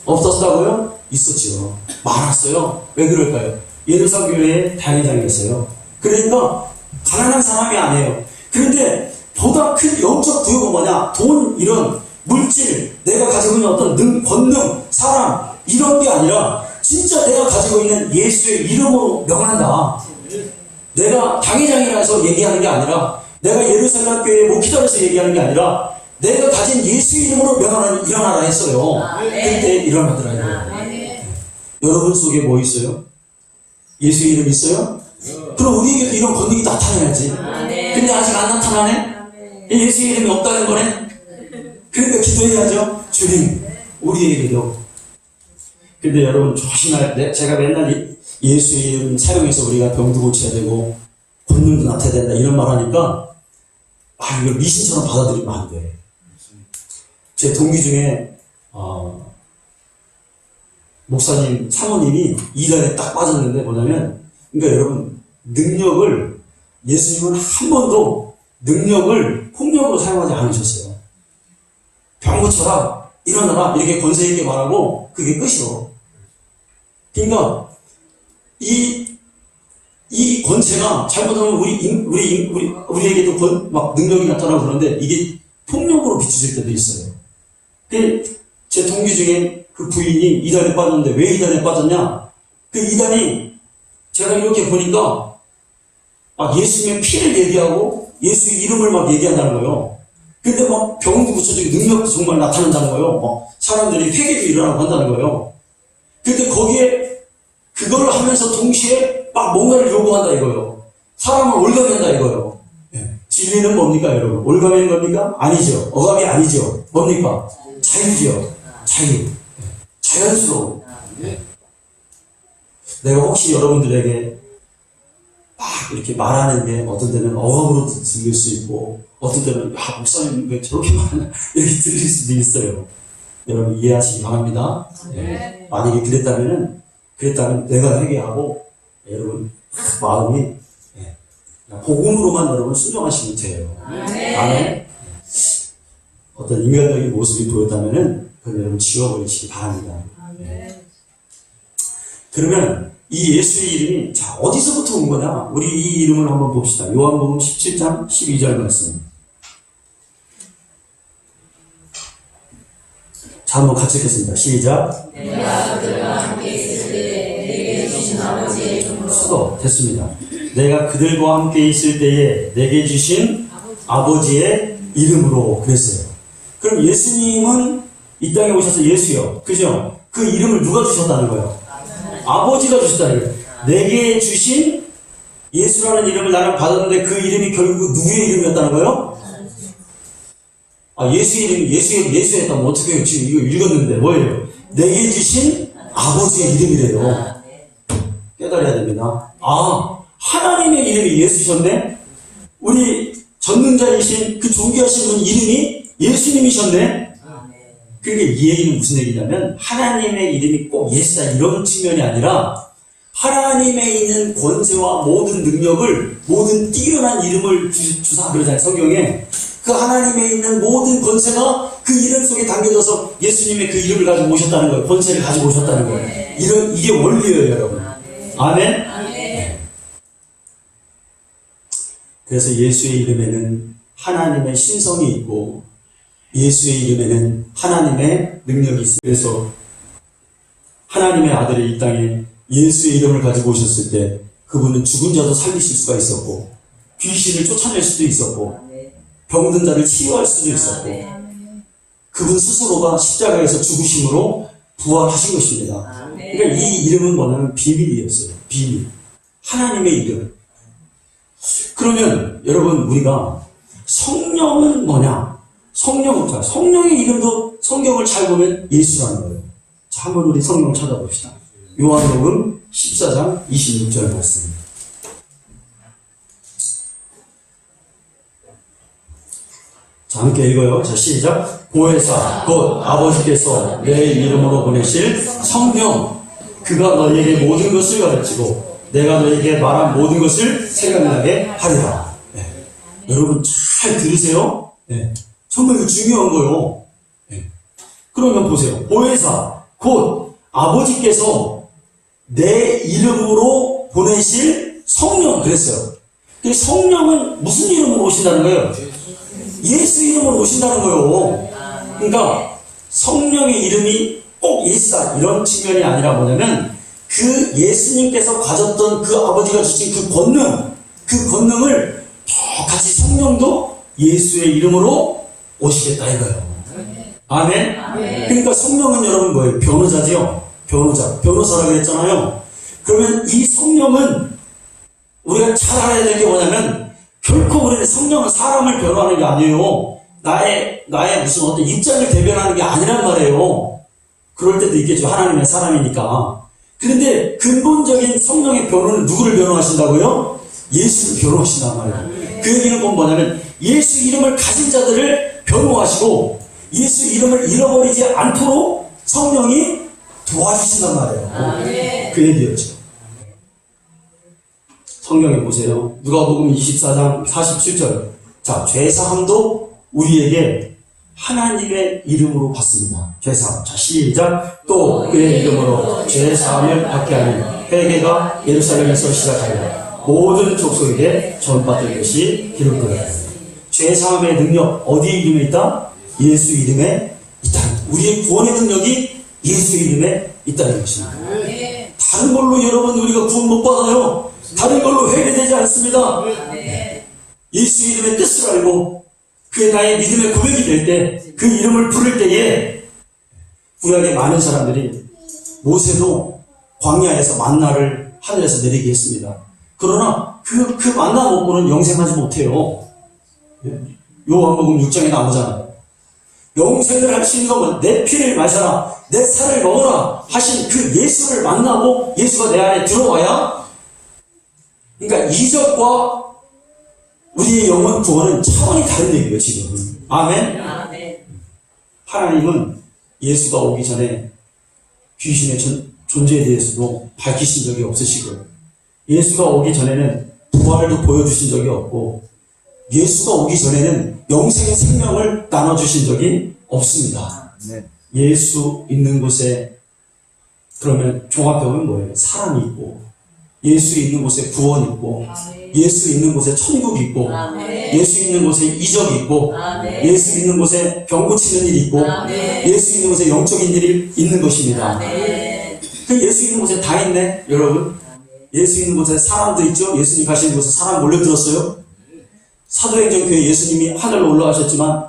없었다고요? 있었죠. 많았어요. 왜 그럴까요? 예루살렘 교회의 당회장이었어요. 그러니까 가난한 사람이 아니에요. 그런데 보다 큰 영적 부여가 뭐냐? 돈, 이런 물질, 내가 가지고 있는 어떤 권능, 사람, 이런 게 아니라 진짜 내가 가지고 있는 예수의 이름으로 명한다. 내가 당회장이라서 얘기하는 게 아니라, 내가 예루살렘 교회에 목회자로서 얘기하는 게 아니라, 내가 가진 예수의 이름으로 명하는 일어나라 했어요. 그때 일어나더라고요. 여러분 속에 뭐 있어요? 예수의 이름 있어요? 그럼 우리에게도 이런 권능이 나타나야지. 근데 아직 안 나타나네? 예수의 이름이 없다는 거네? 그러니까 기도해야죠. 주님, 우리에게도. 근데 여러분 조심할 때, 제가 맨날 예수의 이름 사용해서 우리가 병도 고쳐야 되고 권능도 나타내야 된다 이런 말 하니까 이걸 미신처럼 받아들이면 안 돼. 제 동기 중에 목사님 사모님이 이단에 딱 빠졌는데 뭐냐면, 그러니까 여러분 능력을, 예수님은 한 번도 능력을 폭력으로 사용하지 않으셨어요. 병 고쳐라, 일어나라 이렇게 권세 있게 말하고 그게 끝이요. 그러니까 이 권세가 잘못하면 우리에게도 막 능력이 나타나고 그러는데 이게 폭력으로 비춰질 때도 있어요. 제 동기 중에 그 부인이 이단에 빠졌는데 왜 이단에 빠졌냐? 그 이단이 제가 이렇게 보니까 막 예수님의 피를 얘기하고 예수의 이름을 막 얘기한다는 거예요. 근데 막 병도 고쳐지고 능력도 정말 나타난다는 거예요. 막 사람들이 회개도 일어나고 한다는 거예요. 근데 거기에 그걸 하면서 동시에 막 뭔가를 요구한다 이거예요. 사람을 올가맨다 이거예요. 진리는 뭡니까 여러분? 올가매는 겁니까? 아니죠. 억압이 아니죠. 뭡니까? 자유죠. 자유. 자연스러워. 내가 혹시 여러분들에게 막 이렇게 말하는 게 어떤 때는 억압으로 들릴 수 있고 어떤 때는 목사님 왜 저렇게 말하나 이렇게 들릴 수도 있어요. 여러분 이해하시기 바랍니다. 만약에 그랬다면 내가 회개하고 여러분 마음이 복음으로만 여러분 순종하시면 돼요. 아멘. 어떤 인간적인 모습이 보였다면은 그건 여러분 지워버리시기 바랍니다. 그러면 이 예수의 이름이 자 어디서부터 온 거냐? 우리 이 이름을 한번 봅시다. 요한복음 17장 12절 말씀. 자 한번 같이 읽겠습니다. 시작.
내가 그들과 함께 있을 때에 내게 주신 아버지의 이름으로.
수고 됐습니다. 내가 그들과 함께 있을 때에 내게 주신 아버지의 이름으로 그랬어요. 그럼 예수님은 이 땅에 오셔서 예수요. 그죠? 그 이름을 누가 주셨다는 거예요? 아버지가 주셨다는 거예요. 내게 주신 예수라는 이름을 나는 받았는데 그 이름이 결국 누구의 이름이었다는 거예요? 예수의 이름이 예수였다면 어떻게 해요? 지금 이거 읽었는데 뭐예요? 내게 주신 아버지의 이름이래요. 깨달아야 됩니다. 하나님의 이름이 예수셨네? 우리 전능자이신 그 존귀하신 분 이름이 예수님이셨네? 그러니까 이 얘기는 무슨 얘기냐면 하나님의 이름이 꼭 예수다 이런 측면이 아니라 하나님에 있는 권세와 모든 능력을 모든 뛰어난 이름을 주사 그러잖아요. 성경에 그 하나님에 있는 모든 권세가 그 이름 속에 담겨져서 예수님의 그 이름을 가지고 오셨다는 거예요. 권세를 가지고 오셨다는 거예요. 이게 원리예요, 여러분. 아멘? 그래서 예수의 이름에는 하나님의 신성이 있고 예수의 이름에는 하나님의 능력이 있어요. 그래서 하나님의 아들이 이 땅에 예수의 이름을 가지고 오셨을 때 그분은 죽은 자도 살리실 수가 있었고 귀신을 쫓아낼 수도 있었고 병든 자를 치유할 수도 있었고 그분 스스로가 십자가에서 죽으심으로 부활하신 것입니다. 그러니까 이 이름은 뭐냐면 비밀이었어요. 비밀. 하나님의 이름. 그러면 여러분 우리가 성령은 뭐냐? 성령의 이름도 성경을 잘 보면 예수라는 거예요. 자, 한번 우리 성령을 찾아봅시다. 요한복음 14장 26절 말씀. 자, 함께 읽어요. 자, 시작. 보혜사, 곧 아버지께서 내 이름으로 보내실 성령, 그가 너희에게 모든 것을 가르치고 내가 너희에게 말한 모든 것을 생각나게 하리라. 여러분 잘 들으세요. 정말 이거 중요한 거예요. 그러면 보세요. 보혜사, 곧 아버지께서 내 이름으로 보내실 성령 그랬어요. 그 성령은 무슨 이름으로 오신다는 거예요? 예수 이름으로 오신다는 거예요. 그러니까 성령의 이름이 꼭 예수다 이런 측면이 아니라 뭐냐면 그 예수님께서 가졌던 그 아버지가 주신 그 권능을 똑같이 성령도 예수의 이름으로 오시겠다 이거예요. 아멘? 그러니까 성령은 여러분 뭐예요? 변호자지요? 변호사라고 그랬잖아요. 그러면 이 성령은 우리가 잘 알아야 될 게 뭐냐면 결코 우리는 성령은 사람을 변호하는 게 아니에요. 나의 무슨 어떤 입장을 대변하는 게 아니란 말이에요. 그럴 때도 있겠죠. 하나님의 사람이니까. 그런데 근본적인 성령의 변호는 누구를 변호하신다고요? 예수를 변호하신단 말이에요. 그 얘기는 뭐냐면 예수 이름을 가진 자들을 변호하시고 예수 이름을 잃어버리지 않도록 성령이 도와주신단 말이에요. 그 얘기였죠. 성경에 보세요. 누가복음 24장 47절. 자, 죄사함도 우리에게 하나님의 이름으로 받습니다. 죄사함. 자, 시작. 또 그의 이름으로 죄사함을 받게 하는 회개가 예루살렘에서 시작하여 모든 족속에게 전파될 것이 기록되었다. 죄사함의 능력 어디 이름에 있다? 예수 이름에 있다. 우리의 구원의 능력이 예수 이름에 있다는 것입니다. 다른 걸로 여러분 우리가 구원 못 받아요. 다른 걸로 회개되지 않습니다. 예수 이름의 뜻을 알고 그게 나의 믿음의 고백이 될 때 그 이름을 부를 때에 구약의 많은 사람들이 모세도 광야에서 만나를 하늘에서 내리게 했습니다. 그러나 그 만나 먹고는 영생하지 못해요. 요한복음 6장에 나오잖아요. 영생을 할 수 있는 것은 내 피를 마셔라 내 살을 먹어라 하신 그 예수를 만나고 예수가 내 안에 들어와야, 그러니까 이적과 우리의 영혼 구원은 차원이 다른 얘기예요 지금. 아멘? 하나님은 예수가 오기 전에 귀신의 존재에 대해서도 밝히신 적이 없으시고 예수가 오기 전에는 부활도 보여주신 적이 없고 예수가 오기 전에는 영생의 생명을 나눠주신 적이 없습니다. 예수 있는 곳에 그러면 종합병은 뭐예요? 사람이 있고 예수 있는 곳에 구원 있고 예수 있는 곳에 천국 있고 예수 있는 곳에 이적 있고 예수 있는 곳에 병 고치는 일이 있고 예수 있는 곳에 영적인 일이 있는 것입니다. 그 예수 있는 곳에 다 있네 여러분. 예수 있는 곳에 사람도 있죠. 예수님 가시는 곳에 사람 몰려들었어요. 사도행전교회 예수님이 하늘로 올라가셨지만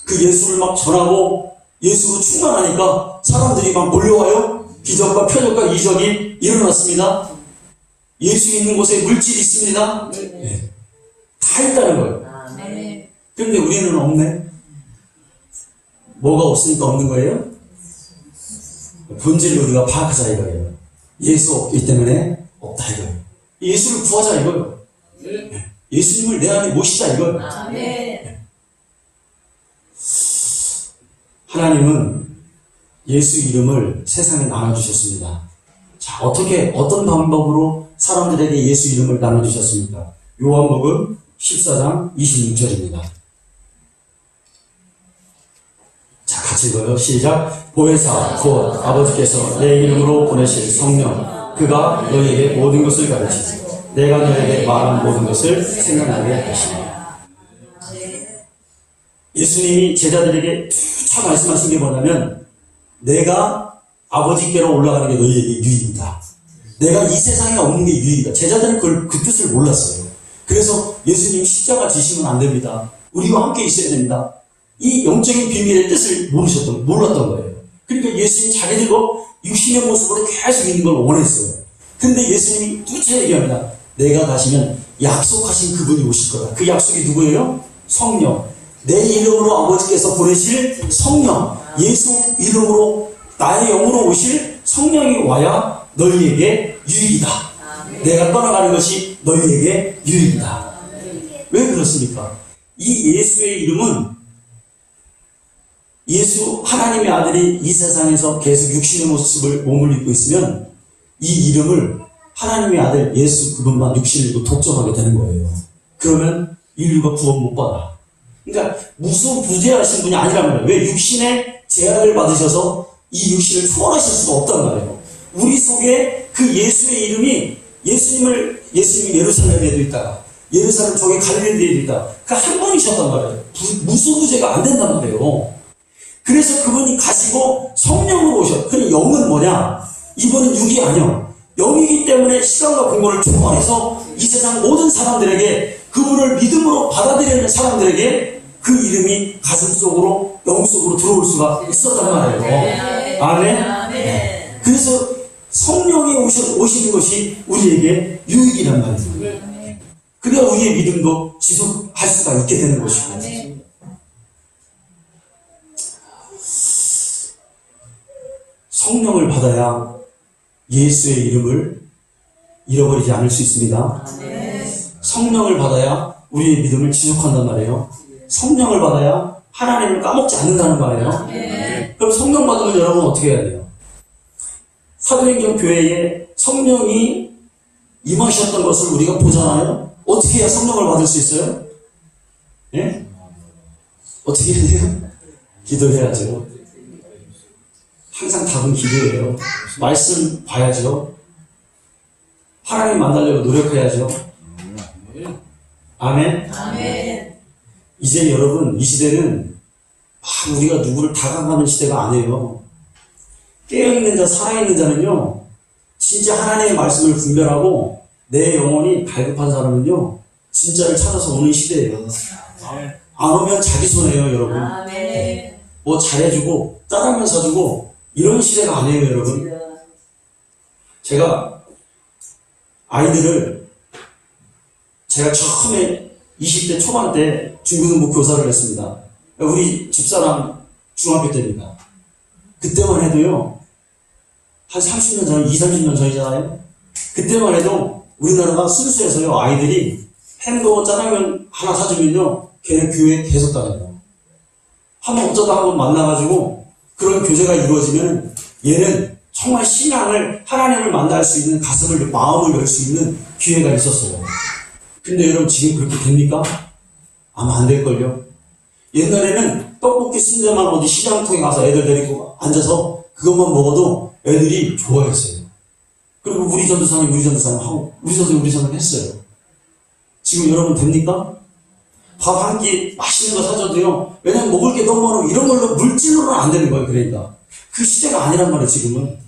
그 예수를 막 전하고 예수로 충만하니까 사람들이 막 몰려와요. 기적과 표적과 이적이 일어났습니다. 예수 있는 곳에 물질이 있습니다. 네. 다 있다는 거예요. 그런데 우리는 없네. 뭐가 없으니까 없는 거예요? 본질을 우리가 파악하자 이거예요. 예수 없기 때문에 없다 이거예요. 예수를 구하자 이거예요. 예수님을 내 안에 모시자 이거예요. 하나님은 예수 이름을 세상에 나눠주셨습니다. 자, 어떤 방법으로 사람들에게 예수 이름을 나눠주셨습니까? 요한복음 14장 26절입니다. 자, 같이 읽어요. 시작. 보혜사 곧 아버지께서 내 이름으로 보내실 성령 그가 너희에게 모든 것을 가르치시고 내가 너희에게 말한 모든 것을 생각나게 하시리라. 예수님이 제자들에게 차 말씀하신 게 뭐냐면 내가 아버지께로 올라가는 게 너희에게 유익이다. 내가 이 세상에 없는 게 유익이다. 제자들은 그 뜻을 몰랐어요. 그래서 예수님 십자가 지시면 안 됩니다. 우리와 함께 있어야 된다. 이 영적인 비밀의 뜻을 몰랐던 거예요. 그러니까 예수님 자기들도 육신의 모습으로 계속 있는 걸 원했어요. 근데 예수님이 뚜렷이 얘기합니다. 내가 가시면 약속하신 그분이 오실 거다. 그 약속이 누구예요? 성령. 내 이름으로 아버지께서 보내실 성령. 예수 이름으로 나의 영으로 오실 성령이 와야 너희에게 유익이다. 내가 떠나가는 것이 너희에게 유익이다. 왜 그렇습니까? 이 예수의 이름은 예수 하나님의 아들이 이 세상에서 계속 육신의 모습을 몸을 입고 있으면 이 이름을 하나님의 아들 예수 그분만 육신을 독점하게 되는 거예요. 그러면 인류가 구원 못 받아. 그러니까 무소부재하신 분이 아니란 말이에요. 왜? 육신의 제약을 받으셔서 이 육신을 초월하실 수가 없단 말이에요. 우리 속에 그 예수의 이름이 예수님이 예루살렘에도 있다. 예루살렘 쪽에 갈릴리에도 있다. 그 한 분이셨단 말이에요. 무소부재가 안 된단 말이에요. 그래서 그분이 가시고 성령으로 오셔. 그럼 영은 뭐냐? 이분은 육이 아니요. 영이기 때문에 시간과 공간을 초월해서 이 세상 모든 사람들에게 그분을 믿음으로 받아들이는 사람들에게 그 이름이 가슴 속으로 영 속으로 들어올 수가 있었단 말이에요. 아멘. 그래서 성령이 오시는 것이 우리에게 유익이란 말이에요. 그래야 우리의 믿음도 지속할 수가 있게 되는 것이고. 성령을 받아야 예수의 이름을 잃어버리지 않을 수 있습니다. 성령을 받아야 우리의 믿음을 지속한단 말이에요. 성령을 받아야 하나님을 까먹지 않는다는 말이에요. 그럼 성령 받으면 여러분 어떻게 해야 돼요? 사도행전 교회에 성령이 임하셨던 것을 우리가 보잖아요. 어떻게 해야 성령을 받을 수 있어요? 예? 어떻게 해야 돼요? 기도해야죠. 항상 답은 기도예요. 말씀 봐야죠. 하나님 만나려고 노력해야죠. 아멘. 이제 여러분 이 시대는 우리가 누구를 다가가는 시대가 아니에요. 깨어있는 자, 살아있는 자는요, 진짜 하나님의 말씀을 분별하고 내 영혼이 갈급한 사람은요, 진짜를 찾아서 오는 시대예요. 안 오면 자기 손해요, 여러분. 뭐 잘해주고 짜장면 사주고 이런 시대가 아니에요, 여러분. 제가 아이들을 제가 처음에 20대 초반 때 중고등부 교사를 했습니다. 우리 집사람 중학교 때입니다. 그때만 해도요, 한 30년 전, 30년 전이잖아요. 그때만 해도 우리나라가 순수해서요, 아이들이 햄버거 짜장면 하나 사주면요, 걔는 교회에 계속 다녀요. 한번 어쩌다 한번 만나가지고 그런 교제가 이루어지면 얘는 정말 신앙을, 하나님을 만날 수 있는 가슴을, 마음을 열 수 있는 기회가 있었어요. 근데 여러분 지금 그렇게 됩니까? 아마 안 될걸요? 옛날에는 떡볶이 순대만 어디 시장통에 가서 애들 데리고 앉아서 그것만 먹어도 애들이 좋아했어요. 그리고 우리 전도사님 하고, 우리 전도사님 했어요. 지금 여러분 됩니까? 밥 한 끼 맛있는 거 사줘도요, 왜냐면 먹을 게 너무 많고 이런 걸로 물질로는 안 되는 거예요. 그러니까 그 시대가 아니란 말이에요. 지금은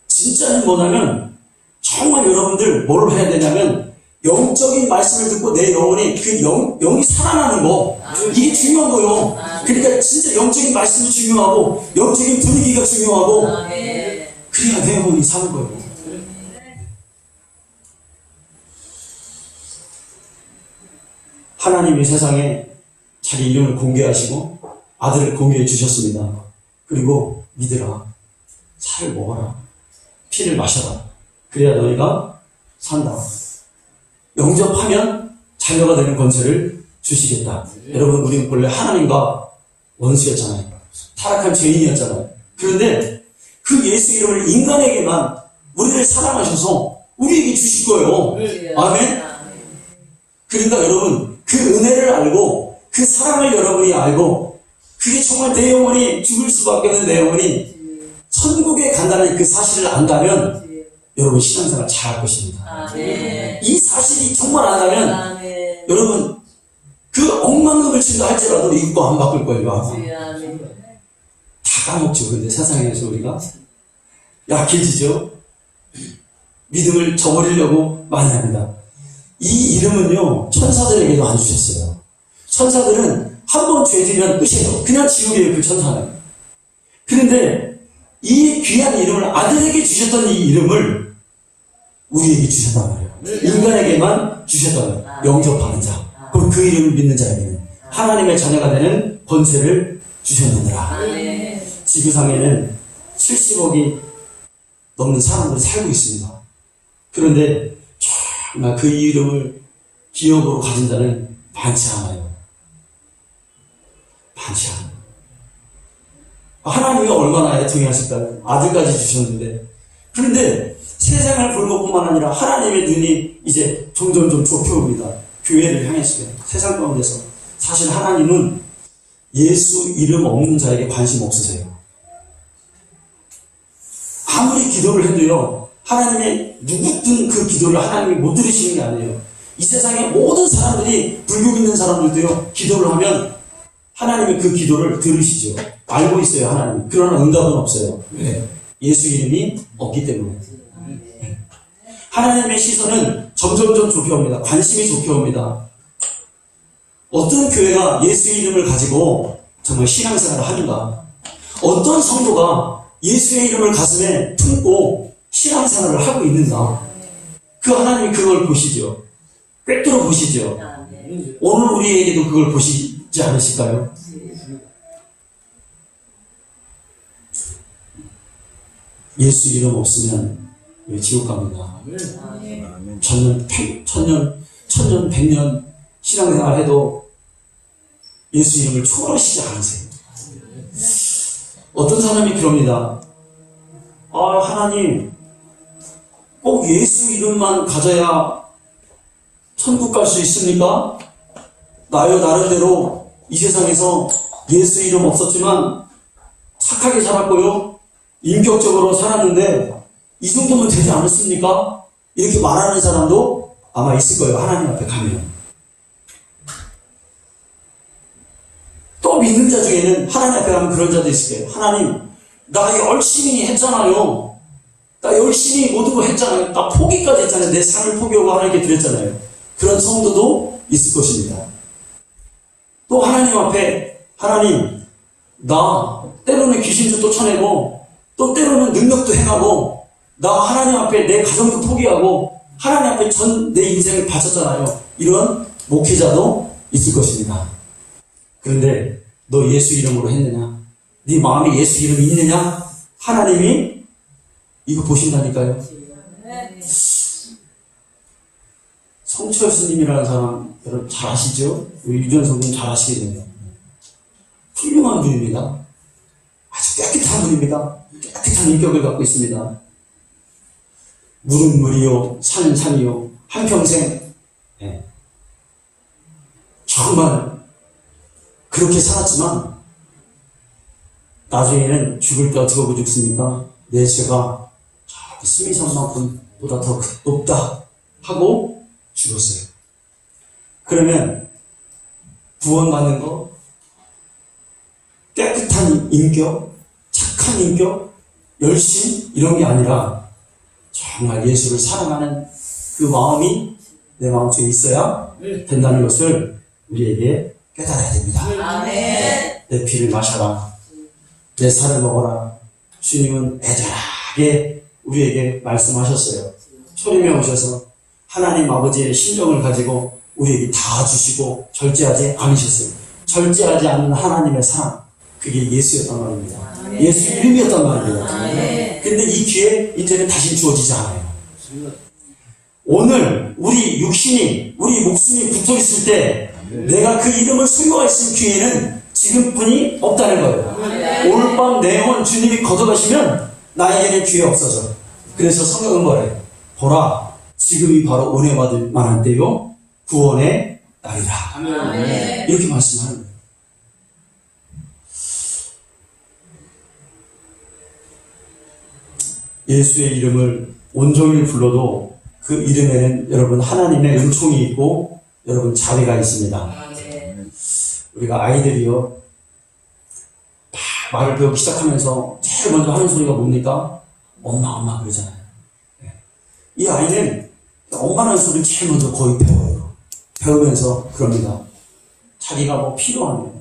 진짜는 뭐냐면 정말 여러분들 뭘 해야 되냐면 영적인 말씀을 듣고 내 영혼이 영이 살아나는 거, 이게 중요한 거예요. 그러니까 진짜 영적인 말씀이 중요하고 영적인 분위기가 중요하고 그래야 내 영혼이 사는 거예요. 하나님이 세상에 자기 이름을 공개하시고 아들을 공개해 주셨습니다. 그리고 믿으라, 살을 먹어라, 피를 마셔라. 그래야 너희가 산다. 영접하면 자녀가 되는 권세를 주시겠다. 여러분, 우리는 원래 하나님과 원수였잖아요. 타락한 죄인이었잖아요. 그런데 그 예수 이름을 인간에게만 우리를 사랑하셔서 우리에게 주실 거예요. 아멘? 그러니까 여러분, 그 은혜를 알고 그 사랑을 여러분이 알고 그게 정말 내 영혼이 죽을 수밖에 없는 내 영혼이 천국에 간다는 그 사실을 안다면 여러분 신앙생활 잘할 것입니다. 이 사실이 정말 안다면 여러분 그 억만금을 친다 할지라도 이거 안 바꿀 거예요. 다 까먹죠. 근데 세상에서 우리가 약해지죠. 믿음을 저버리려고 많이 합니다. 이 이름은요, 천사들에게도 안 주셨어요. 천사들은 한 번 죄지면 끝이에요. 그냥 지옥이에요, 그 천사는. 그런데 이 귀한 이름을 아들에게 주셨던 이 이름을 우리에게 주셨단 말이에요. 인간에게만 주셨단 말이에요. 영접하는 자. 그럼 그 이름을 믿는 자에게는 하나님의 자녀가 되는 권세를 주셨느니라. 지구상에는 70억이 넘는 사람들이 살고 있습니다. 그런데 정말 그 이름을 기억으로 가진 자는 많지 않아요. 많지 않아요. 하나님이 얼마나 애통이 하실까요? 아들까지 주셨는데. 그런데 세상을 볼 것뿐만 아니라 하나님의 눈이 이제 점점 좁혀옵니다. 교회를 향해서, 세상 가운데서. 사실 하나님은 예수 이름 없는 자에게 관심 없으세요. 아무리 기도를 해도요, 하나님의 누구든 그 기도를 하나님이 못 들으시는 게 아니에요. 이 세상의 모든 사람들이, 불교 믿는 사람들도요, 기도를 하면 하나님이 그 기도를 들으시죠. 알고 있어요, 하나님. 그러나 응답은 없어요. 왜? 예수 이름이 없기 때문에. 하나님의 시선은 점점점 좁혀옵니다. 관심이 좁혀옵니다. 어떤 교회가 예수 이름을 가지고 정말 신앙생활을 하는가? 어떤 성도가 예수의 이름을 가슴에 품고 신앙생활을 하고 있는가? 그 하나님이 그걸 보시죠. 꿰뚫어 보시죠. 오늘 우리에게도 그걸 보시지 않으실까요? 예수 이름 없으면 왜 지옥 갑니다. 천년, 백년 신앙생활 해도 예수 이름을 초월하시지 않으세요. 어떤 사람이 그럽니다. 아, 하나님, 꼭 예수 이름만 가져야 천국 갈 수 있습니까? 나요, 나름대로 이 세상에서 예수 이름 없었지만 착하게 살았고요, 인격적으로 살았는데 이 정도면 되지 않았습니까? 이렇게 말하는 사람도 아마 있을 거예요. 하나님 앞에 가면. 또 믿는 자 중에는 하나님 앞에 가면 그런 자도 있을 거예요. 하나님, 나 열심히 했잖아요. 나 열심히 모든 거 했잖아요. 나 포기까지 했잖아요. 내 삶을 포기하고 하나님께 드렸잖아요. 그런 성도도 있을 것입니다. 또 하나님 앞에, 하나님, 나 때로는 귀신도 쫓아내고 또 때로는 능력도 행하고 나 하나님 앞에 내 가정도 포기하고 하나님 앞에 전 내 인생을 바쳤잖아요. 이런 목회자도 있을 것입니다. 그런데 너 예수 이름으로 했느냐? 네 마음에 예수 이름이 있느냐? 하나님이 이거 보신다니까요. 성철 스님이라는 사람 여러분 잘 아시죠? 우리 유전성님 잘 아시겠네요. 훌륭한 분입니다. 아주 깨끗한 분입니다. 깨끗한 인격을 갖고 있습니다. 물은 물이요, 산은 산이요. 한평생 정말 그렇게 살았지만 나중에는 죽을 때 어떻게 하고 죽습니까? 내 죄가 저렇게 수미산만큼보다 더 높다 하고 죽었어요. 그러면 구원받는 거, 깨끗한 인격, 착한 인격, 열심 이런 게 아니라 정말 예수를 사랑하는 그 마음이 내 마음속에 있어야 된다는 것을 우리에게 깨달아야 됩니다.
아멘.
내 피를 마셔라. 내 살을 먹어라. 주님은 애절하게 우리에게 말씀하셨어요. 초림에 오셔서 하나님 아버지의 심정을 가지고 우리에게 다 주시고 절제하지 않으셨어요. 절제하지 않는 하나님의 사랑, 그게 예수였단 말입니다. 예수 이름이었단 말입니다. 근데 이 기회 이제는 다시 주어지지 않아요. 오늘 우리 육신이, 우리 목숨이 붙어있을 때 내가 그 이름을 수용할 수 있는 기회는 지금뿐이 없다는 거예요. 오늘 밤 내 영혼 주님이 걷어가시면 나에게는 기회 없어져. 그래서 성경은 뭐래? 보라, 지금이 바로 은혜 받을 만한 때요, 구원의 날이라.
아멘.
이렇게 말씀하는 거예요. 예수의 이름을 온종일 불러도 그 이름에는 여러분 하나님의 은총이 있고 여러분 자비가 있습니다. 우리가 아이들이요, 말을 배우기 시작하면서 제일 먼저 하는 소리가 뭡니까? 엄마, 엄마 그러잖아요. 이 아이는 엄마라는 소리를 제일 먼저 거의 배워요. 배우면서 그럽니다. 자기가 뭐 필요하면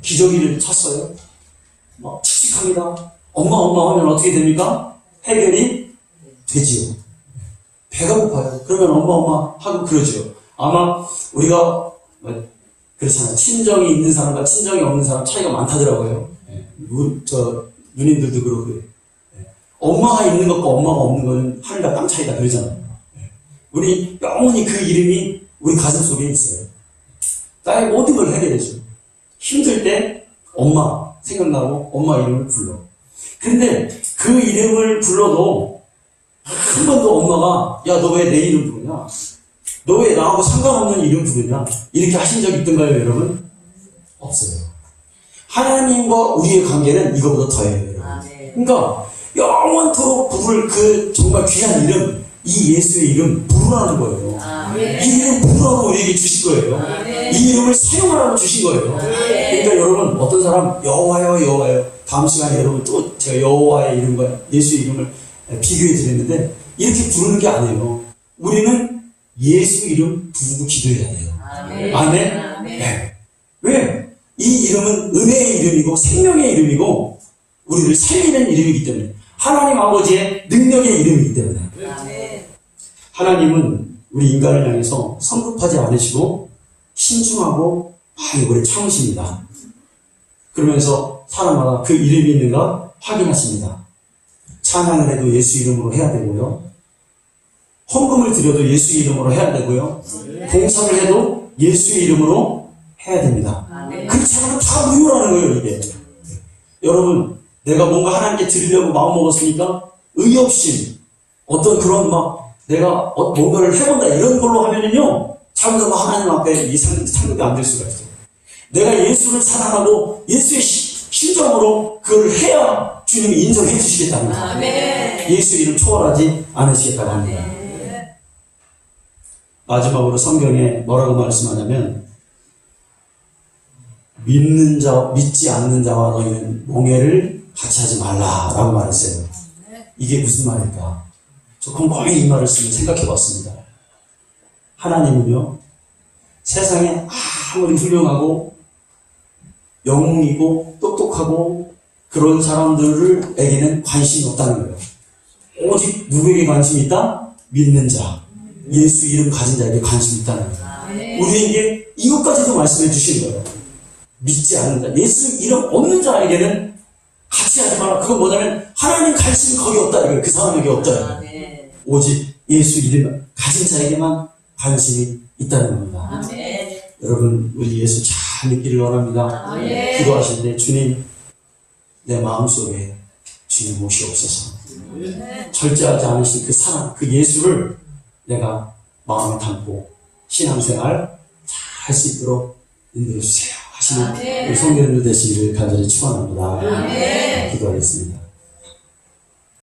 기저귀를 찼어요. 막 칙칙합니다. 엄마, 엄마 하면 어떻게 됩니까? 해결이 되지요. 배가 고파요. 그러면 엄마, 엄마 하고 그러죠. 아마 우리가 그렇잖아요. 친정이 있는 사람과 친정이 없는 사람 차이가 많다더라고요. 누님들도 그러고요. 엄마가 있는 것과 엄마가 없는 거는 하늘과 땅 차이다 그러잖아요. 우리 영원히 그 이름이 우리 가슴 속에 있어요. 나의 모든 걸 해결해줘. 힘들 때 엄마 생각나고 엄마 이름을 불러. 근데 그 이름을 불러도 한 번도 엄마가 야, 너 왜 내 이름 부르냐? 너 왜 나하고 상관없는 이름 부르냐? 이렇게 하신 적 있던가요, 여러분? 없어요. 하나님과 우리의 관계는 이거보다 더해요, 여러분. 그러니까 영원토록 부를 그 정말 귀한 이름, 이 예수의 이름 부르라는 거예요. 이 이름 부르라고 우리에게 주신 거예요. 이 이름을 사용하라고 주신 거예요. 그러니까 여러분, 어떤 사람 여호와여 여호와여, 다음 시간에 여러분 또 제가 여호와의 이름과 예수의 이름을 비교해 드렸는데 이렇게 부르는 게 아니에요. 우리는 예수 이름 부르고 기도해야 돼요. 아멘. 네. 왜? 이 이름은 은혜의 이름이고 생명의 이름이고 우리를 살리는 이름이기 때문에, 하나님 아버지의 능력의 이름이기 때문에. 하나님은 우리 인간을 향해서 성급하지 않으시고 신중하고 많이 오래 참으십니다. 그러면서 사람마다 그 이름이 있는가 확인하십니다. 찬양을 해도 예수 이름으로 해야 되고요. 헌금을 드려도 예수 이름으로 해야 되고요. 봉사를 해도 예수의 이름으로 해야 됩니다. 그렇지 않으면 다 무효라는 거예요, 이게. 여러분, 내가 뭔가 하나님께 드리려고 마음먹었으니까 의협심, 어떤 그런 내가 뭔가를 해본다 이런 걸로 하면은요, 자기가 하나님 앞에 이 상급이 안 될 수가 있어요. 내가 예수를 사랑하고 예수의 심정으로 그걸 해야 주님이 인정해 주시겠다는 거예요. 예수 이름 초월하지 않으시겠다고 합니다. 마지막으로 성경에 뭐라고 말씀하냐면, 믿지 않는 자와 너희는 몽해를 같이 하지 말라라고 말했어요. 이게 무슨 말일까? 저 곰곰이 이 말을 쓰면 생각해 봤습니다. 하나님은요, 세상에 아무리 훌륭하고 영웅이고 똑똑하고 그런 사람들에게는 관심이 없다는 거예요. 오직 누구에게 관심이 있다? 믿는 자, 예수 이름 가진 자에게 관심이 있다는 거예요. 우리에게 이것까지도 말씀해 주시는 거예요. 믿지 않는 자, 예수 이름 없는 자에게는 같이 하지 마라. 그건 뭐냐면 하나님 관심이 거기 없다 이거예요. 그 사람에게 없다. 오직 예수 이름 가진 자에게만 관심이 있다는 겁니다. 여러분, 우리 예수 잘 믿기를 원합니다. 기도하실 때 주님, 내 마음속에 주님 오시옵소서. 절제하지 않으신 그 사랑, 그 예수를 내가 마음에 담고 신앙생활 잘 할 수 있도록 인도해 주세요 하시는 우리 성도님들 되시기를 간절히 축원합니다. 기도하겠습니다.